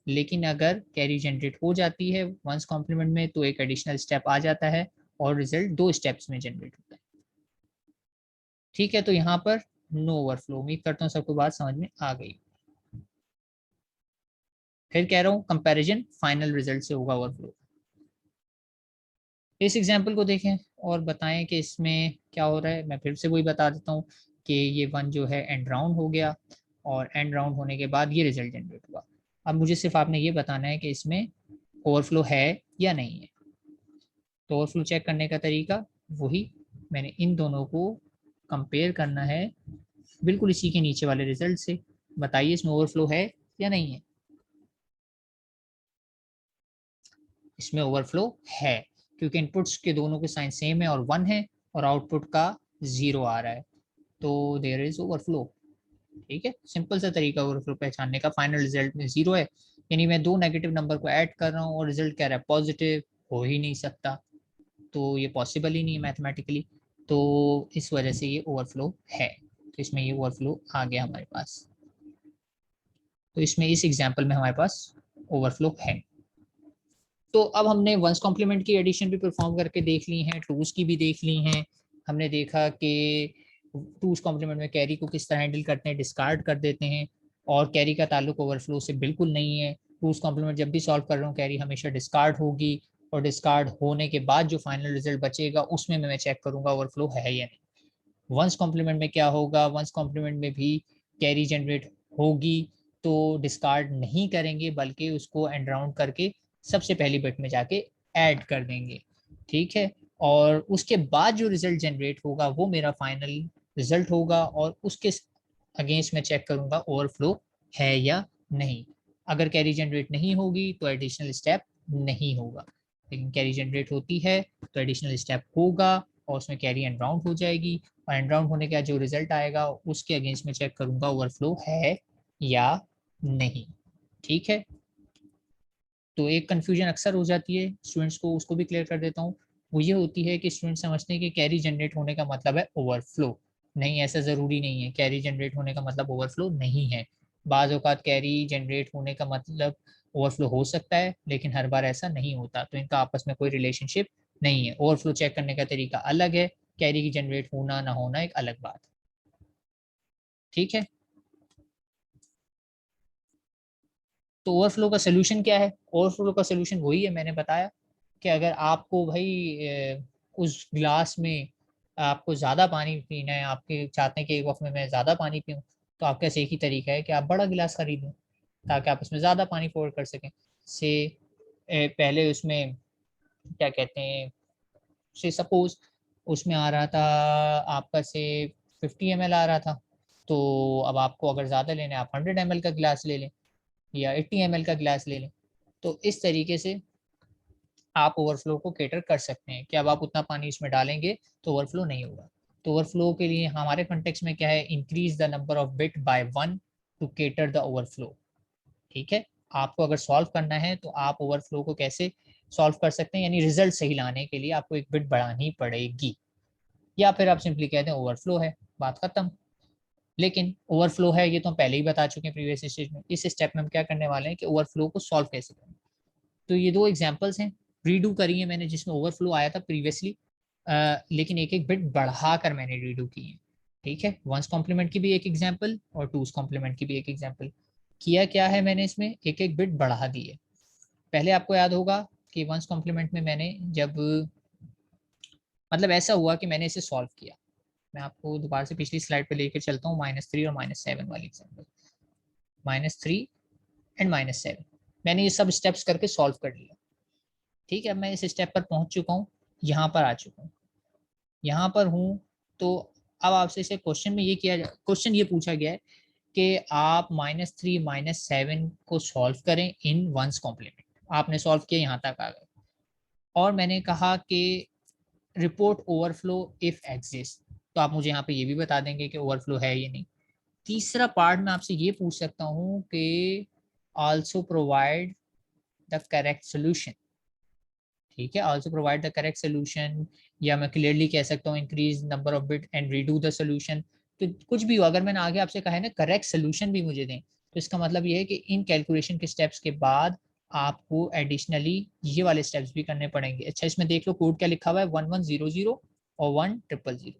लेकिन अगर कैरी जनरेट हो जाती है वंस कॉम्प्लीमेंट में तो एक एडिशनल स्टेप आ जाता है और रिजल्ट 2 स्टेप्स में जनरेट होता है। ठीक है, तो यहाँ पर नो ओवरफ्लो। उम्मीद करता हूँ सबको बात समझ में आ गई। फिर कह रहा हूँ, कंपैरिजन फाइनल रिजल्ट से होगा ओवरफ्लो। इस एग्जाम्पल को देखें और बताएं कि इसमें क्या हो रहा है। मैं फिर से वही बता देता हूँ कि ये वन जो है एंड राउंड हो गया और एंड राउंड होने के बाद ये रिजल्ट जनरेट हुआ। अब मुझे सिर्फ आपने ये बताना है कि इसमें ओवरफ्लो है या नहीं है। तो ओवरफ्लो चेक करने का तरीका वही, मैंने इन दोनों को कंपेयर करना है बिल्कुल इसी के नीचे वाले रिजल्ट से। बताइए इसमें ओवरफ्लो है या नहीं है। इसमें ओवरफ्लो है, क्योंकि इनपुट्स के दोनों के साइन सेम है और 1 है और आउटपुट का 0 आ रहा है, तो देयर इज ओवरफ्लो। ठीक है, सिंपल सा तरीका ओवरफ्लो पहचानने का। फाइनल रिजल्ट में 0 है, यानी मैं 2 नेगेटिव नंबर को ऐड कर रहा हूँ और रिजल्ट कह रहा है पॉजिटिव, हो ही नहीं सकता, तो ये पॉसिबल ही नहीं है मैथमेटिकली। तो इस वजह से ये ओवरफ्लो है, तो इसमें ये ओवरफ्लो आ गया हमारे पास। तो इसमें इस एग्जाम्पल में हमारे पास ओवरफ्लो है। तो अब हमने वंस कॉम्प्लीमेंट की एडिशन भी परफॉर्म करके देख ली हैं, टूज की भी देख ली हैं। हमने देखा कि टूज कॉम्प्लीमेंट में कैरी को किस तरह हैंडल करते हैं, डिस्कार्ड कर देते हैं, और कैरी का ताल्लुक ओवरफ्लो से बिल्कुल नहीं है। टूज कॉम्प्लीमेंट जब भी सॉल्व कर रहा हूँ कैरी हमेशा डिस्कार्ड होगी, और डिस्कार्ड होने के बाद जो फाइनल रिजल्ट बचेगा उसमें मैं चेक करूंगा ओवरफ्लो है या नहीं। वंस कॉम्प्लीमेंट में क्या होगा, वंस कॉम्प्लीमेंट में भी कैरी जनरेट होगी तो डिस्कार्ड नहीं करेंगे बल्कि उसको एंड राउंड करके सबसे पहली बिट में जाके ऐड कर देंगे। ठीक है, और उसके बाद जो रिजल्ट जनरेट होगा वो मेरा फाइनल रिजल्ट होगा और उसके अगेंस्ट मैं चेक करूंगा ओवरफ्लो है या नहीं। अगर कैरी जनरेट नहीं होगी तो एडिशनल स्टेप नहीं होगा, लेकिन कैरी जनरेट होती है तो एडिशनल स्टेप होगा और उसमें कैरी एंड राउंड हो जाएगी। और एंड राउंड होने का जो रिजल्ट आएगा उसके अगेंस्ट में चेक करूंगा ओवरफ्लो है या नहीं। ठीक है, तो एक कंफ्यूजन अक्सर हो जाती है स्टूडेंट्स को, उसको भी क्लियर कर देता हूँ। वो ये होती है कि स्टूडेंट समझते हैं कि कैरी जनरेट होने का मतलब है ओवरफ्लो। नहीं, ऐसा ज़रूरी नहीं है, कैरी जनरेट होने का मतलब ओवरफ्लो नहीं है। बाज़ औक़ात कैरी जनरेट होने का मतलब ओवरफ्लो हो सकता है लेकिन हर बार ऐसा नहीं होता, तो इनका आपस में कोई रिलेशनशिप नहीं है। ओवरफ्लो चेक करने का तरीका अलग है, कैरी की जनरेट होना ना होना एक अलग बात है। ठीक है, तो ओवरफ्लो का सोल्यूशन क्या है? ओवरफ्लो का सोल्यूशन वही है, मैंने बताया कि अगर आपको भाई उस ग्लास में आपको ज़्यादा पानी पीना है, आपके चाहते हैं कि एक वक्त में मैं ज़्यादा पानी पीऊँ, तो आपका एक ही तरीका है कि आप बड़ा गिलास खरीद लें ताकि आप उसमें ज़्यादा पानी पोर कर सकें। से पहले उसमें क्या कहते हैं, से सपोज उसमें आ रहा था आपका से 50 ml आ रहा था, तो अब आपको अगर ज़्यादा लेना है आप 100 ml का गिलास ले लें या 80 ml का गिलास ले लें। तो इस तरीके से आप ओवरफ्लो को केटर कर सकते हैं कि अब आप उतना पानी इसमें डालेंगे तो ओवरफ्लो नहीं होगा। तो ओवरफ्लो के लिए हमारे कॉन्टेक्स्ट में क्या है, increase the number of bit by 1 to cater the overflow. ठीक है, आपको अगर सॉल्व करना है तो आप ओवरफ्लो को कैसे सॉल्व कर सकते हैं, यानी रिजल्ट सही लाने के लिए आपको एक बिट बढ़ानी पड़ेगी, या फिर आप सिंपली कहते हैं ओवरफ्लो है, बात खत्म। लेकिन ओवरफ्लो है ये तो हम पहले ही बता चुके हैं प्रीवियस स्टेज में। इस स्टेप में हम क्या करने वाले हैं कि ओवरफ्लो को सॉल्व कैसे करें। तो ये दो एग्जांपल्स हैं, रीडू करी है मैंने जिसमें ओवरफ्लो आया था प्रीवियसली, लेकिन एक एक बिट बढ़ाकर मैंने रीडू की है। ठीक है, वंस कॉम्प्लीमेंट की भी एक एग्जांपल और टूस कॉम्प्लीमेंट की भी एक एग्जांपल। किया क्या है मैंने इसमें, एक एक बिट बढ़ा दी है। पहले आपको याद होगा कि वंस कॉम्प्लीमेंट में मैंने जब मतलब ऐसा हुआ कि मैंने इसे सॉल्व किया, मैं आपको दोबारा से पिछली स्लाइड पे लेकर चलता हूँ, -3 और -7 वाली एग्जांपल। -3 एंड -7 मैंने ये सब स्टेप्स करके सॉल्व कर लिया। ठीक है, मैं इस स्टेप पर पहुंच चुका हूँ, यहाँ पर आ चुका हूँ, यहाँ पर हूँ। तो अब आपसे इसे क्वेश्चन में ये क्वेश्चन ये पूछा गया है कि आप -3 -7 को सॉल्व करें इन वंस कॉम्प्लीमेंट। आपने सॉल्व किया, यहाँ तक आ गए, और मैंने कहा कि रिपोर्ट ओवरफ्लो इफ एग्जिस्ट। तो आप मुझे यहाँ पे ये भी बता देंगे कि ओवरफ्लो है या नहीं। तीसरा पार्ट मैं आपसे ये पूछ सकता हूँ कि also provide the correct solution. ठीक है, also provide the correct solution, या मैं क्लियरली कह सकता हूँ increase number of bit and redo the solution. तो कुछ भी हो, अगर मैंने आगे आपसे कहा है ना करेक्ट सोल्यूशन भी मुझे दें, तो इसका मतलब ये है कि इन कैलकुलेशन के स्टेप्स के बाद आपको एडिशनली ये वाले स्टेप्स भी करने पड़ेंगे। अच्छा, इसमें देख लो कोड क्या लिखा हुआ है, 1100 और 1000।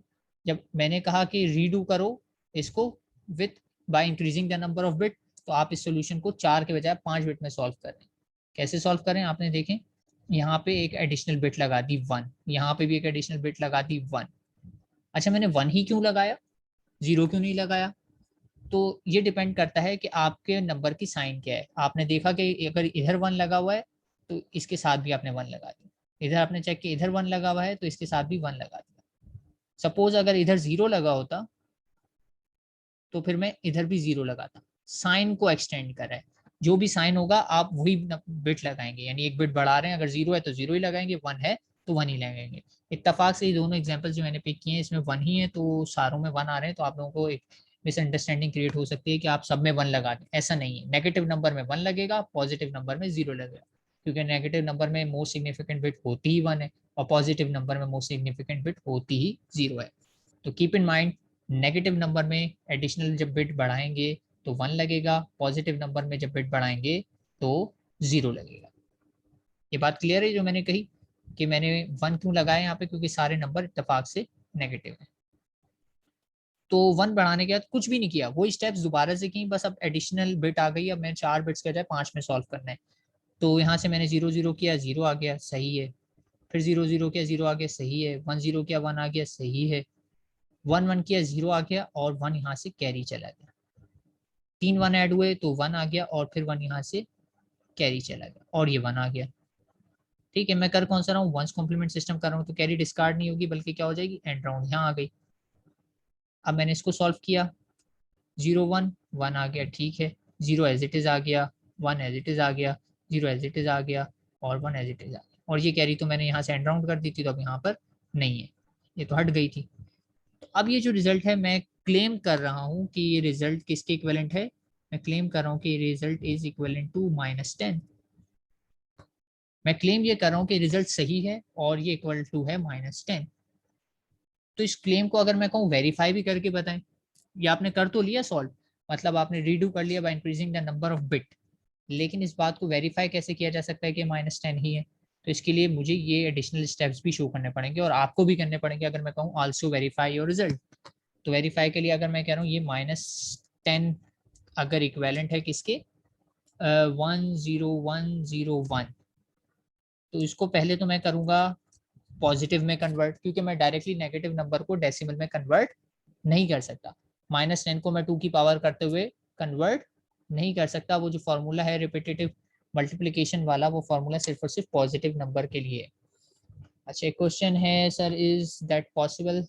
जब मैंने कहा कि रीडू करो इसको with by increasing the number of bit, तो आप इस सोल्यूशन को 4 के बजाय 5 बिट में सॉल्व करें। कैसे सॉल्व करें आपने देखें, यहाँ पे एक एडिशनल बिट लगा दी 1, यहाँ पे भी एक एडिशनल बिट लगा दी 1। अच्छा, मैंने 1 ही क्यों लगाया, 0 क्यों नहीं लगाया? तो ये डिपेंड करता है कि आपके नंबर की साइन क्या है। आपने देखा कि अगर इधर 1 लगा हुआ है तो इसके साथ भी आपने 1 लगा दिया, इधर आपने चेक किया इधर 1 लगा हुआ है तो इसके साथ भी 1 लगा दिया। सपोज अगर इधर 0 लगा होता तो फिर मैं इधर भी 0 लगाता। साइन को एक्सटेंड कर रहा है, जो भी साइन होगा आप वही बिट लगाएंगे, यानी एक बिट बढ़ा रहे हैं, अगर 0 है तो 0 ही लगाएंगे, 1 है तो 1 ही लगाएंगे। इत्तेफाक से ये दोनों एग्जांपल जो मैंने पिक किए हैं इसमें 1 ही है, तो सारों में 1 आ रहे हैं, तो आप लोगों को एक मिसअंडरस्टैंडिंग क्रिएट हो सकती है कि आप सब में 1 लगा दें। ऐसा नहीं है, नेगेटिव नंबर में 1 लगेगा, पॉजिटिव नंबर में 0 लगेगा, क्योंकि नेगेटिव नंबर में मोस्ट सिग्निफिकेंट बिट होती ही 1 है और पॉजिटिव नंबर में मोस्ट सिग्निफिकेंट बिट होती ही 0 है। तो keep in mind, negative number में एडिशनल जब बिट बढ़ाएंगे तो 1 लगेगा, पॉजिटिव नंबर में जब बिट बढ़ाएंगे तो 0 लगेगा। ये बात क्लियर है जो मैंने कही कि मैंने 1 क्यों लगाया यहाँ पे, क्योंकि सारे नंबर इत्तेफाक से नेगेटिव है। तो 1 बढ़ाने के बाद कुछ भी नहीं किया, वही स्टेप्स दोबारा से की, बस अब एडिशनल बिट आ गई, अब मैं 4 बिट्स के बजाय 5 में सॉल्व करना है। तो यहाँ से मैंने 0 0 किया, 0 आ गया, सही है। फिर 0 0 किया, 0 आ गया, सही है। 1 0 किया, 1 आ गया, सही है। 1 1 किया, 0 आ गया और 1 यहाँ से कैरी चला गया। 3 1 ऐड हुए तो 1 आ गया और फिर 1 यहाँ से कैरी चला गया और ये 1 आ गया। ठीक है, मैं कर कौन सा रहा हूँ, वंस कॉम्प्लीमेंट सिस्टम कर रहा हूँ, तो कैरी डिस्कार्ड नहीं होगी बल्कि क्या हो जाएगी, एंड राउंड यहाँ आ गई। अब मैंने इसको सॉल्व किया, 0 1 1 आ गया, ठीक है। 0 एज इट इज आ गया, 1 एज इट इज आ गया, 0 एज इट इज आ गया और 1 एज इट इज आ गया, और ये कैरी तो मैंने यहाँ से एंड राउंड कर दी थी, तो अब यहाँ पर नहीं है, ये तो हट गई थी। तो अब ये जो रिजल्ट है मैं क्लेम कर रहा हूँ कि ये रिजल्ट किसके इक्विवेलेंट है, मैं क्लेम कर रहा हूँ कि रिजल्ट इज इक्विवेलेंट टू -10। मैं क्लेम ये कर रहा हूँ कि रिजल्ट सही है और ये इक्वल टू है -10। तो इस क्लेम को अगर मैं कहूँ वेरीफाई भी करके बताएं, ये आपने कर तो लिया सॉल्व, मतलब आपने रीडू कर लिया by increasing the number of bit, लेकिन इस बात को वेरीफाई कैसे किया जा सकता है कि -10 ही है? तो इसके लिए मुझे ये एडिशनल स्टेप्स भी शो करने पड़ेंगे और आपको भी करने पड़ेंगे। अगर मैं कहूँ आल्सो वेरीफाई योर रिजल्ट, तो वेरीफाई के लिए अगर मैं कह रहा हूँ ये -10 अगर इक्वेलेंट है किसके, 10101, तो इसको पहले तो मैं करूंगा पॉजिटिव में कन्वर्ट, क्योंकि मैं डायरेक्टली नेगेटिव नंबर को डेसिमल में कन्वर्ट नहीं कर सकता। -10 को मैं 2 की पावर करते हुए कन्वर्ट नहीं कर सकता। वो जो फॉर्मूला है रिपीटेटिव मल्टीप्लिकेशन वाला, वो फॉर्मूला सिर्फ और सिर्फ पॉजिटिव नंबर के लिए है। अच्छा, एक क्वेश्चन है, sir is that possible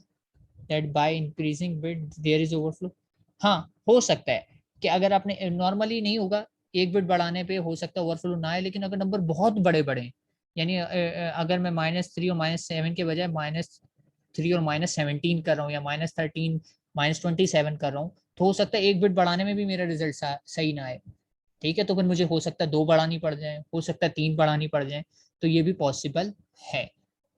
that by increasing bit there is overflow. हाँ, हो सकता है कि अगर आपने नॉर्मली नहीं होगा, एक बिट बढ़ाने पे हो सकता है ओवरफ्लो ना आए, लेकिन अगर नंबर बहुत बड़े बड़े हैं, यानी अगर मैं -3 और -7 के बजाय -3 और -17 कर रहा हूँ, या -13 -27 कर रहा हूँ, तो हो सकता है एक बिट बढ़ाने में भी मेरा रिजल्ट सही ना आए। ठीक है, तो फिर मुझे हो सकता है 2 बढ़ानी पड़ जाए, हो सकता है 3 बढ़ानी पड़ जाए, तो ये भी पॉसिबल है।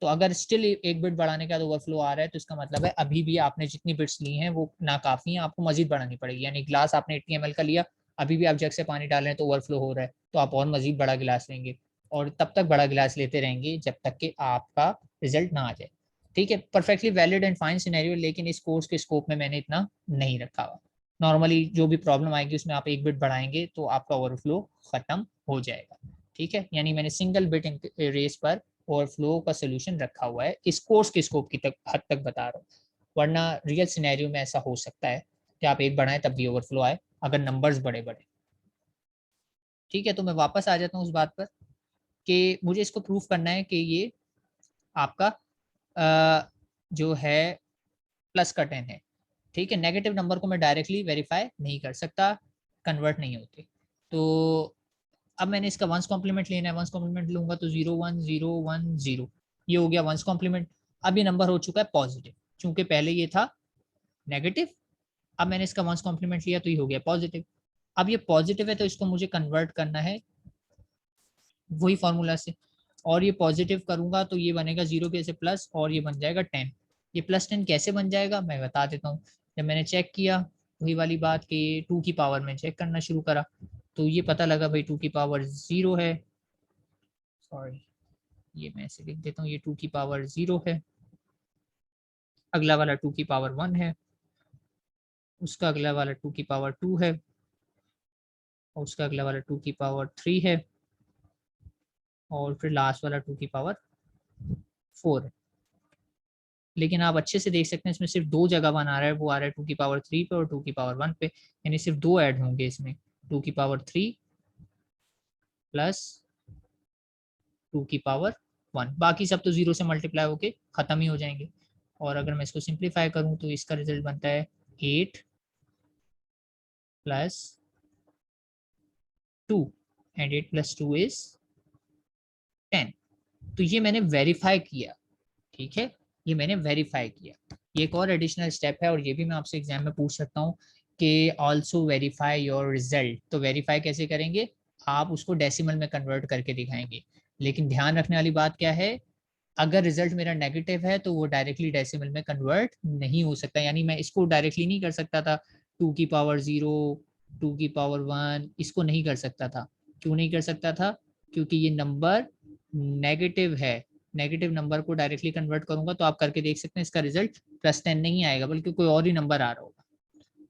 तो अगर स्टिल एक बिट बढ़ाने का ओवरफ्लो आ रहा है, तो इसका मतलब है अभी भी आपने जितनी बिट्स ली हैं वो नाकाफी है, आपको मजीद बढ़ानी पड़ेगी। यानी ग्लास आपने 80 ml का लिया, अभी भी आप जग से पानी डाल रहे हैं तो ओवरफ्लो हो रहा है, तो आप और मजीद बड़ा गिलास लेंगे, और तब तक बड़ा गिलास लेते रहेंगे जब तक कि आपका रिजल्ट ना आ जाए। ठीक है, perfectly valid and fine scenario, लेकिन इस कोर्स के स्कोप में मैंने इतना नहीं रखा हुआ। नॉर्मली जो भी प्रॉब्लम आएगी उसमें आप एक बिट बढ़ाएंगे तो आपका ओवरफ्लो खत्म हो जाएगा। ठीक है, यानी मैंने सिंगल बिट रेस पर ओवरफ्लो का सोल्यूशन रखा हुआ है, इस कोर्स के स्कोप की हद तक बता रहा हूँ। वरना रियल सिनेरियो में ऐसा हो सकता है कि आप एक बढ़ाएं तब भी ओवरफ्लो आए, अगर नंबर्स बड़े बड़े। ठीक है, तो मैं वापस आ जाता हूँ उस बात पर कि मुझे इसको प्रूफ करना है कि ये आपका जो है प्लस का 10 है। ठीक है, नेगेटिव नंबर को मैं डायरेक्टली वेरीफाई नहीं कर सकता, कन्वर्ट नहीं होते। तो अब मैंने इसका वंस कॉम्प्लीमेंट लेना है, वंस कॉम्प्लीमेंट लूंगा तो 0 1 0 1 0, ये हो गया वंस कॉम्प्लीमेंट। अब ये नंबर हो चुका है पॉजिटिव, चूंकि पहले ये था नेगेटिव, अब मैंने इसका वंस कॉम्प्लीमेंट लिया तो ये हो गया पॉजिटिव। अब ये पॉजिटिव है तो इसको मुझे कन्वर्ट करना है वही फॉर्मूला से, और ये पॉजिटिव करूंगा तो ये बनेगा 0 पे से प्लस, और ये बन जाएगा 10। ये +10 कैसे बन जाएगा मैं बता देता हूँ। जब मैंने चेक किया, वही वाली बात कि 2 की पावर में चेक करना शुरू करा, तो ये पता लगा भाई 2 की पावर 0 है। सॉरी, ये मैं ऐसे लिख देता हूँ, ये 2 की पावर 0 है। अगला वाला 2 की पावर 1 है, उसका अगला वाला 2 की पावर 2 है, और उसका अगला वाला 2 की पावर 3 है, और फिर लास्ट वाला 2 की पावर 4 है। लेकिन आप अच्छे से देख सकते हैं इसमें सिर्फ 2 जगह 1 आ रहा है, वो आ रहा है 2 की पावर 3 पे और 2 की पावर 1 पे, यानी सिर्फ 2 ऐड होंगे इसमें, 2 की पावर 3 प्लस 2 की पावर 1, बाकी सब तो 0 से मल्टीप्लाई होके खत्म ही हो जाएंगे। और अगर मैं इसको सिंप्लीफाई करूं तो इसका रिजल्ट बनता है 8 प्लस 2, एंड 8 प्लस 2 इज 10। तो ये मैंने वेरीफाई किया। ठीक है, ये मैंने वेरीफाई किया। ये एक और एडिशनल स्टेप है, और ये भी मैं आपसे एग्जाम में पूछ सकता हूँ कि ऑल्सो वेरीफाई योर रिजल्ट। तो वेरीफाई कैसे करेंगे, आप उसको डेसिमल में कन्वर्ट करके दिखाएंगे। लेकिन ध्यान रखने वाली बात क्या है, अगर रिजल्ट मेरा नेगेटिव है तो वो डायरेक्टली डेसिमल में कन्वर्ट नहीं हो सकता, यानी मैं इसको डायरेक्टली नहीं कर सकता था 2 की पावर 0, 2 की पावर 1, इसको नहीं कर सकता था। क्यों नहीं कर सकता था, क्योंकि ये नंबर नेगेटिव है। नेगेटिव नंबर को डायरेक्टली कन्वर्ट करूंगा तो आप करके देख सकते हैं इसका रिजल्ट +10 नहीं आएगा, बल्कि कोई और ही नंबर आ रहा होगा।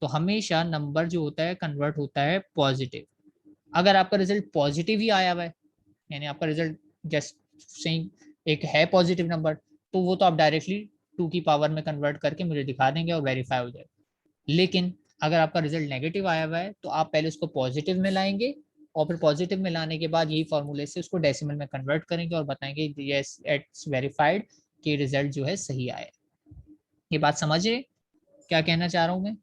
तो हमेशा नंबर जो होता है कन्वर्ट होता है पॉजिटिव। अगर आपका रिजल्ट पॉजिटिव ही आया हुआ है, यानी आपका रिजल्ट जस्ट सही एक है पॉजिटिव नंबर, तो वो तो आप डायरेक्टली 2 की पावर में कन्वर्ट करके मुझे दिखा देंगे और वेरीफाई हो जाएगा। लेकिन अगर आपका रिजल्ट नेगेटिव आया हुआ है तो आप पहले उसको पॉजिटिव में लाएंगे, और फिर पॉजिटिव में लाने के बाद यही फॉर्मूले से उसको डेसिमल में कन्वर्ट करेंगे और बताएंगे यस इट्स वेरीफाइड कि रिजल्ट जो है सही आया। ये बात समझिए क्या कहना चाह रहा हूँ मैं,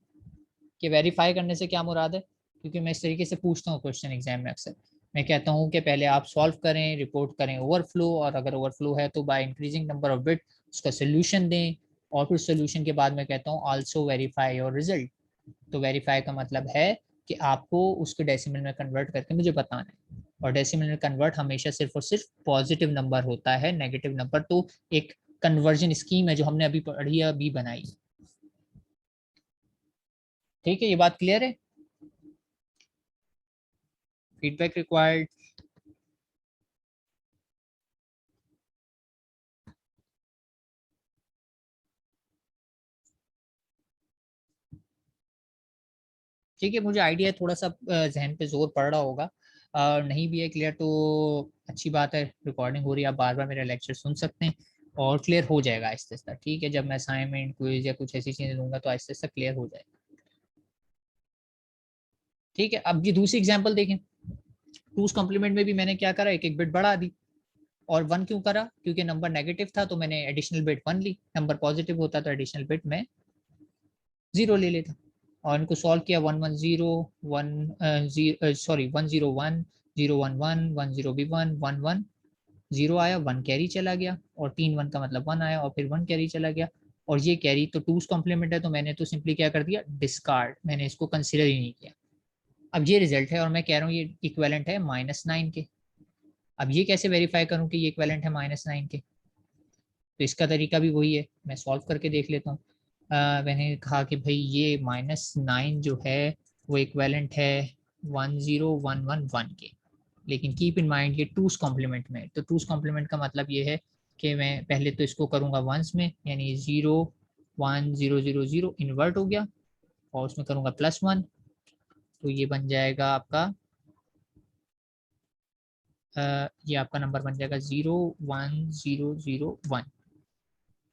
कि वेरीफाई करने से क्या मुराद है, क्योंकि मैं इस तरीके से पूछता हूँ क्वेश्चन एग्जाम में अक्सर। मैं कहता हूँ कि पहले आप सॉल्व करें, रिपोर्ट करें ओवरफ्लो, और अगर ओवरफ्लो है तो by increasing number of bit उसका सोल्यूशन दें, और फिर सोल्यूशन के बाद मैं कहता हूँ आल्सो वेरीफाई योर रिजल्ट। तो वेरीफाई का मतलब है कि आपको उसको डेसिमल में कन्वर्ट करके मुझे बताना है, और डेसिमल में कन्वर्ट हमेशा सिर्फ और सिर्फ पॉजिटिव नंबर होता है, नेगेटिव नंबर तो एक कन्वर्जन स्कीम है जो हमने अभी पढ़ी है, अभी बनाई। ठीक है, ये बात क्लियर है, फीडबैक रिक्वायर्ड। ठीक है, मुझे आइडिया थोड़ा सा जहन पे जोर पड़ रहा होगा, नहीं भी है क्लियर तो अच्छी बात है, रिकॉर्डिंग हो रही है, आप बार बार मेरा लेक्चर सुन सकते हैं, और क्लियर हो जाएगा आहिस्ते आहिस्ते। ठीक है, जब मैं असाइनमेंट क्विज या कुछ ऐसी चीजें लूंगा तो आहिस्ते आहिस्ते क्लियर हो जाएगा। ठीक है, अब ये दूसरी एग्जाम्पल देखें। टूस कॉम्प्लीमेंट में भी मैंने क्या करा, एक एक बिट बढ़ा दी। और 1 क्यों करा, क्योंकि नंबर नेगेटिव था तो मैंने एडिशनल बिट 1 ली, नंबर पॉजिटिव होता तो एडिशनल बिट मैं 0 ले लेता और इनको सॉल्व किया 110 101 011 10 1 0 आया, 1 कैरी चला गया और 3 1 का मतलब 1 आया और फिर 1 कैरी चला गया और ये कैरी तो 2's कॉम्प्लीमेंट है तो मैंने तो सिंपली क्या कर दिया, डिस्कार्ड, मैंने इसको कंसिडर ही नहीं किया। अब ये रिजल्ट है और मैं कह रहा हूँ ये इक्वेलेंट है -9 के। अब ये कैसे वेरीफाई करूँ कि ये इक्वेलेंट है -9 के? तो इसका तरीका भी वही है, मैं सॉल्व करके देख लेता हूँ। मैंने कहा कि भाई ये -9 जो है वो इक्वेलेंट है 10111 के, लेकिन कीप इन माइंड ये 2's कॉम्प्लीमेंट में, तो 2's कॉम्प्लीमेंट का मतलब ये है कि मैं पहले तो इसको करूंगा वंस में, यानी 0 1 0 0 0 इन्वर्ट हो गया और उसमें करूंगा +1, तो ये बन जाएगा आपका ये आपका नंबर बन जाएगा 0 1 0 0 1।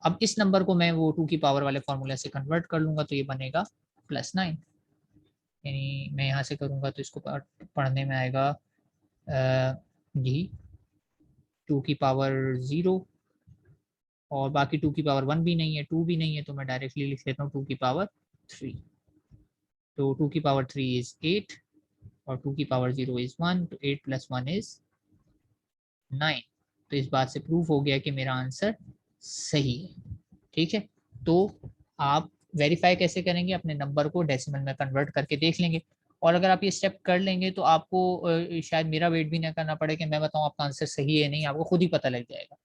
अब इस नंबर को मैं वो 2 की पावर वाले फॉर्मूला से कन्वर्ट कर लूंगा तो ये बनेगा +9, यानी मैं यहाँ से करूंगा तो इसको पढ़ने में आएगा ये 2 की पावर 0 और बाकी 2 की पावर 1 भी नहीं है 2 भी नहीं है, तो मैं डायरेक्टली लिख लेता हूँ 2 की पावर 3। तो 2 की पावर 3 इज 8 और 2 की पावर 0 इज 1, तो 8 + 1 इज 9। तो इस बात से प्रूफ हो गया कि मेरा आंसर सही है। ठीक है, तो आप वेरीफाई कैसे करेंगे, अपने नंबर को डेसिमल में कन्वर्ट करके देख लेंगे और अगर आप ये स्टेप कर लेंगे तो आपको शायद मेरा वेट भी ना करना पड़े कि मैं बताऊं आपका आंसर सही है नहीं, आपको खुद ही पता लग जाएगा।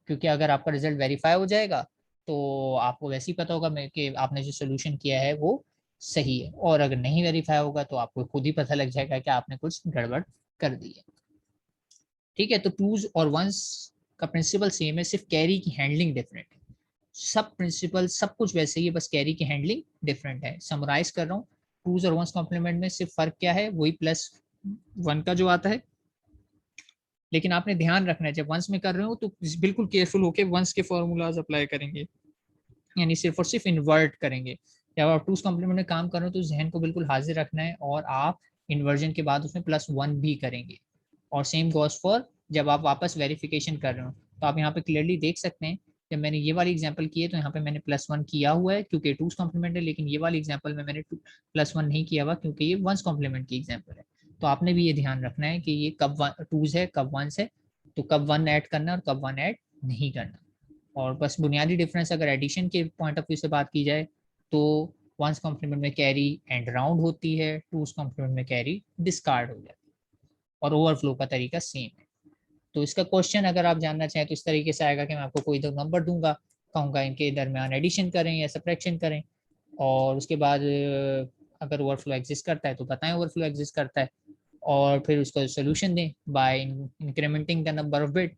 क्योंकि अगर आपका रिजल्ट वेरीफाई हो जाएगा तो आपको वैसे ही पता होगा कि आपने जो सोल्यूशन किया है वो सही है, और अगर नहीं वेरीफाई होगा तो आपको खुद ही पता लग जाएगा कि आपने कुछ गड़बड़ कर दी है। ठीक है, तो टूज और वंस का प्रिंसिपल सेम है, सिर्फ कैरी की हैंडलिंग डिफरेंट है। सब प्रिंसिपल सब कुछ वैसे ही है, बस कैरी की हैंडलिंग डिफरेंट है। समराइज कर रहा हूँ, टूज और वंस कॉम्प्लीमेंट में सिर्फ फर्क क्या है, वही +1 का जो आता है। लेकिन आपने ध्यान रखना है जब वंस में कर रहे हो तो बिल्कुल केयरफुल होकर वंस के फॉर्मूलाज अप्लाई करेंगे, यानी सिर्फ और सिर्फ इन्वर्ट करेंगे। जब आप टूज कॉम्प्लीमेंट में काम कर रहे हो तो जहन को बिल्कुल हाजिर रखना है और आप इन्वर्जन के बाद उसमें +1 भी करेंगे। और सेम गोस फॉर जब आप वापस वेरिफिकेशन कर रहे हो, तो आप यहाँ पे क्लियरली देख सकते हैं जब मैंने ये वाली एग्जांपल की है तो यहाँ पे मैंने +1 किया हुआ है क्योंकि टूज कॉम्प्लीमेंट है, लेकिन ये वाली एग्जांपल में मैंने +1 नहीं किया हुआ क्योंकि ये वंस कॉम्प्लीमेंट की एग्जांपल है। तो आपने भी ये ध्यान रखना है कि ये कब टूज है कब वंस है, तो कब 1 ऐड करना और कब 1 ऐड नहीं करना। और बस बुनियादी डिफरेंस अगर एडिशन के पॉइंट ऑफ व्यू से बात की जाए तो वंस कॉम्प्लीमेंट में कैरी एंड राउंड होती है, टूज कॉम्प्लीमेंट में कैरी डिस्कार्ड हो जाती है और ओवरफ्लो का तरीका सेम है। तो इसका क्वेश्चन अगर आप जानना चाहें तो इस तरीके से आएगा कि मैं आपको कोई दो नंबर दूंगा, कहूंगा इनके दरमियान एडिशन करें या सब्ट्रैक्शन करें, और उसके बाद अगर ओवरफ्लो एग्जिस्ट करता है तो बताएं ओवरफ्लो एग्जिस्ट करता है, और फिर उसका सोल्यूशन दें by incrementing the number of bit,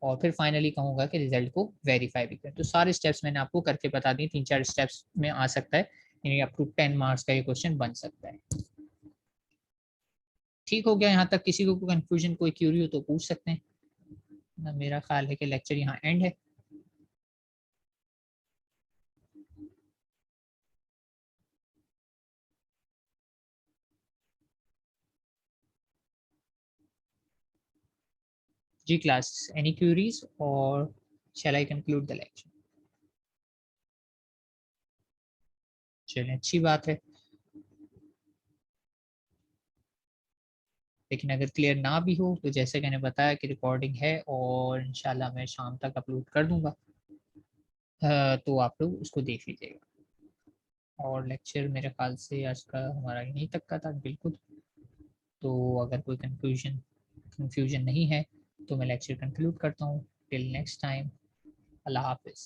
और फिर फाइनली कहूंगा कि रिजल्ट को वेरीफाई भी करें। तो सारे स्टेप्स मैंने आपको करके बता दिए, 3-4 स्टेप्स में आ सकता है, यानी अप टू 10 मार्क्स का ये क्वेश्चन बन सकता है। ठीक हो गया यहाँ तक? किसी को कोई कंफ्यूजन कोई क्यूरी हो तो पूछ सकते हैं ना। मेरा ख्याल है कि लेक्चर यहाँ एंड है। जी क्लास, एनी क्यूरीज और शैल आई कंक्लूड द लेक्चर? चलिए अच्छी बात है, लेकिन अगर क्लियर ना भी हो तो जैसे मैंने बताया कि रिकॉर्डिंग है और इंशाल्लाह मैं शाम तक अपलोड कर दूंगा, तो आप लोग उसको देख लीजिएगा। और लेक्चर मेरे ख्याल से आज का हमारा यहीं तक का था बिल्कुल। तो अगर कोई कंफ्यूजन नहीं है तो मैं लेक्चर कंक्लूड करता हूँ। टिल नेक्स्ट टाइम, अल्लाह हाफिज़।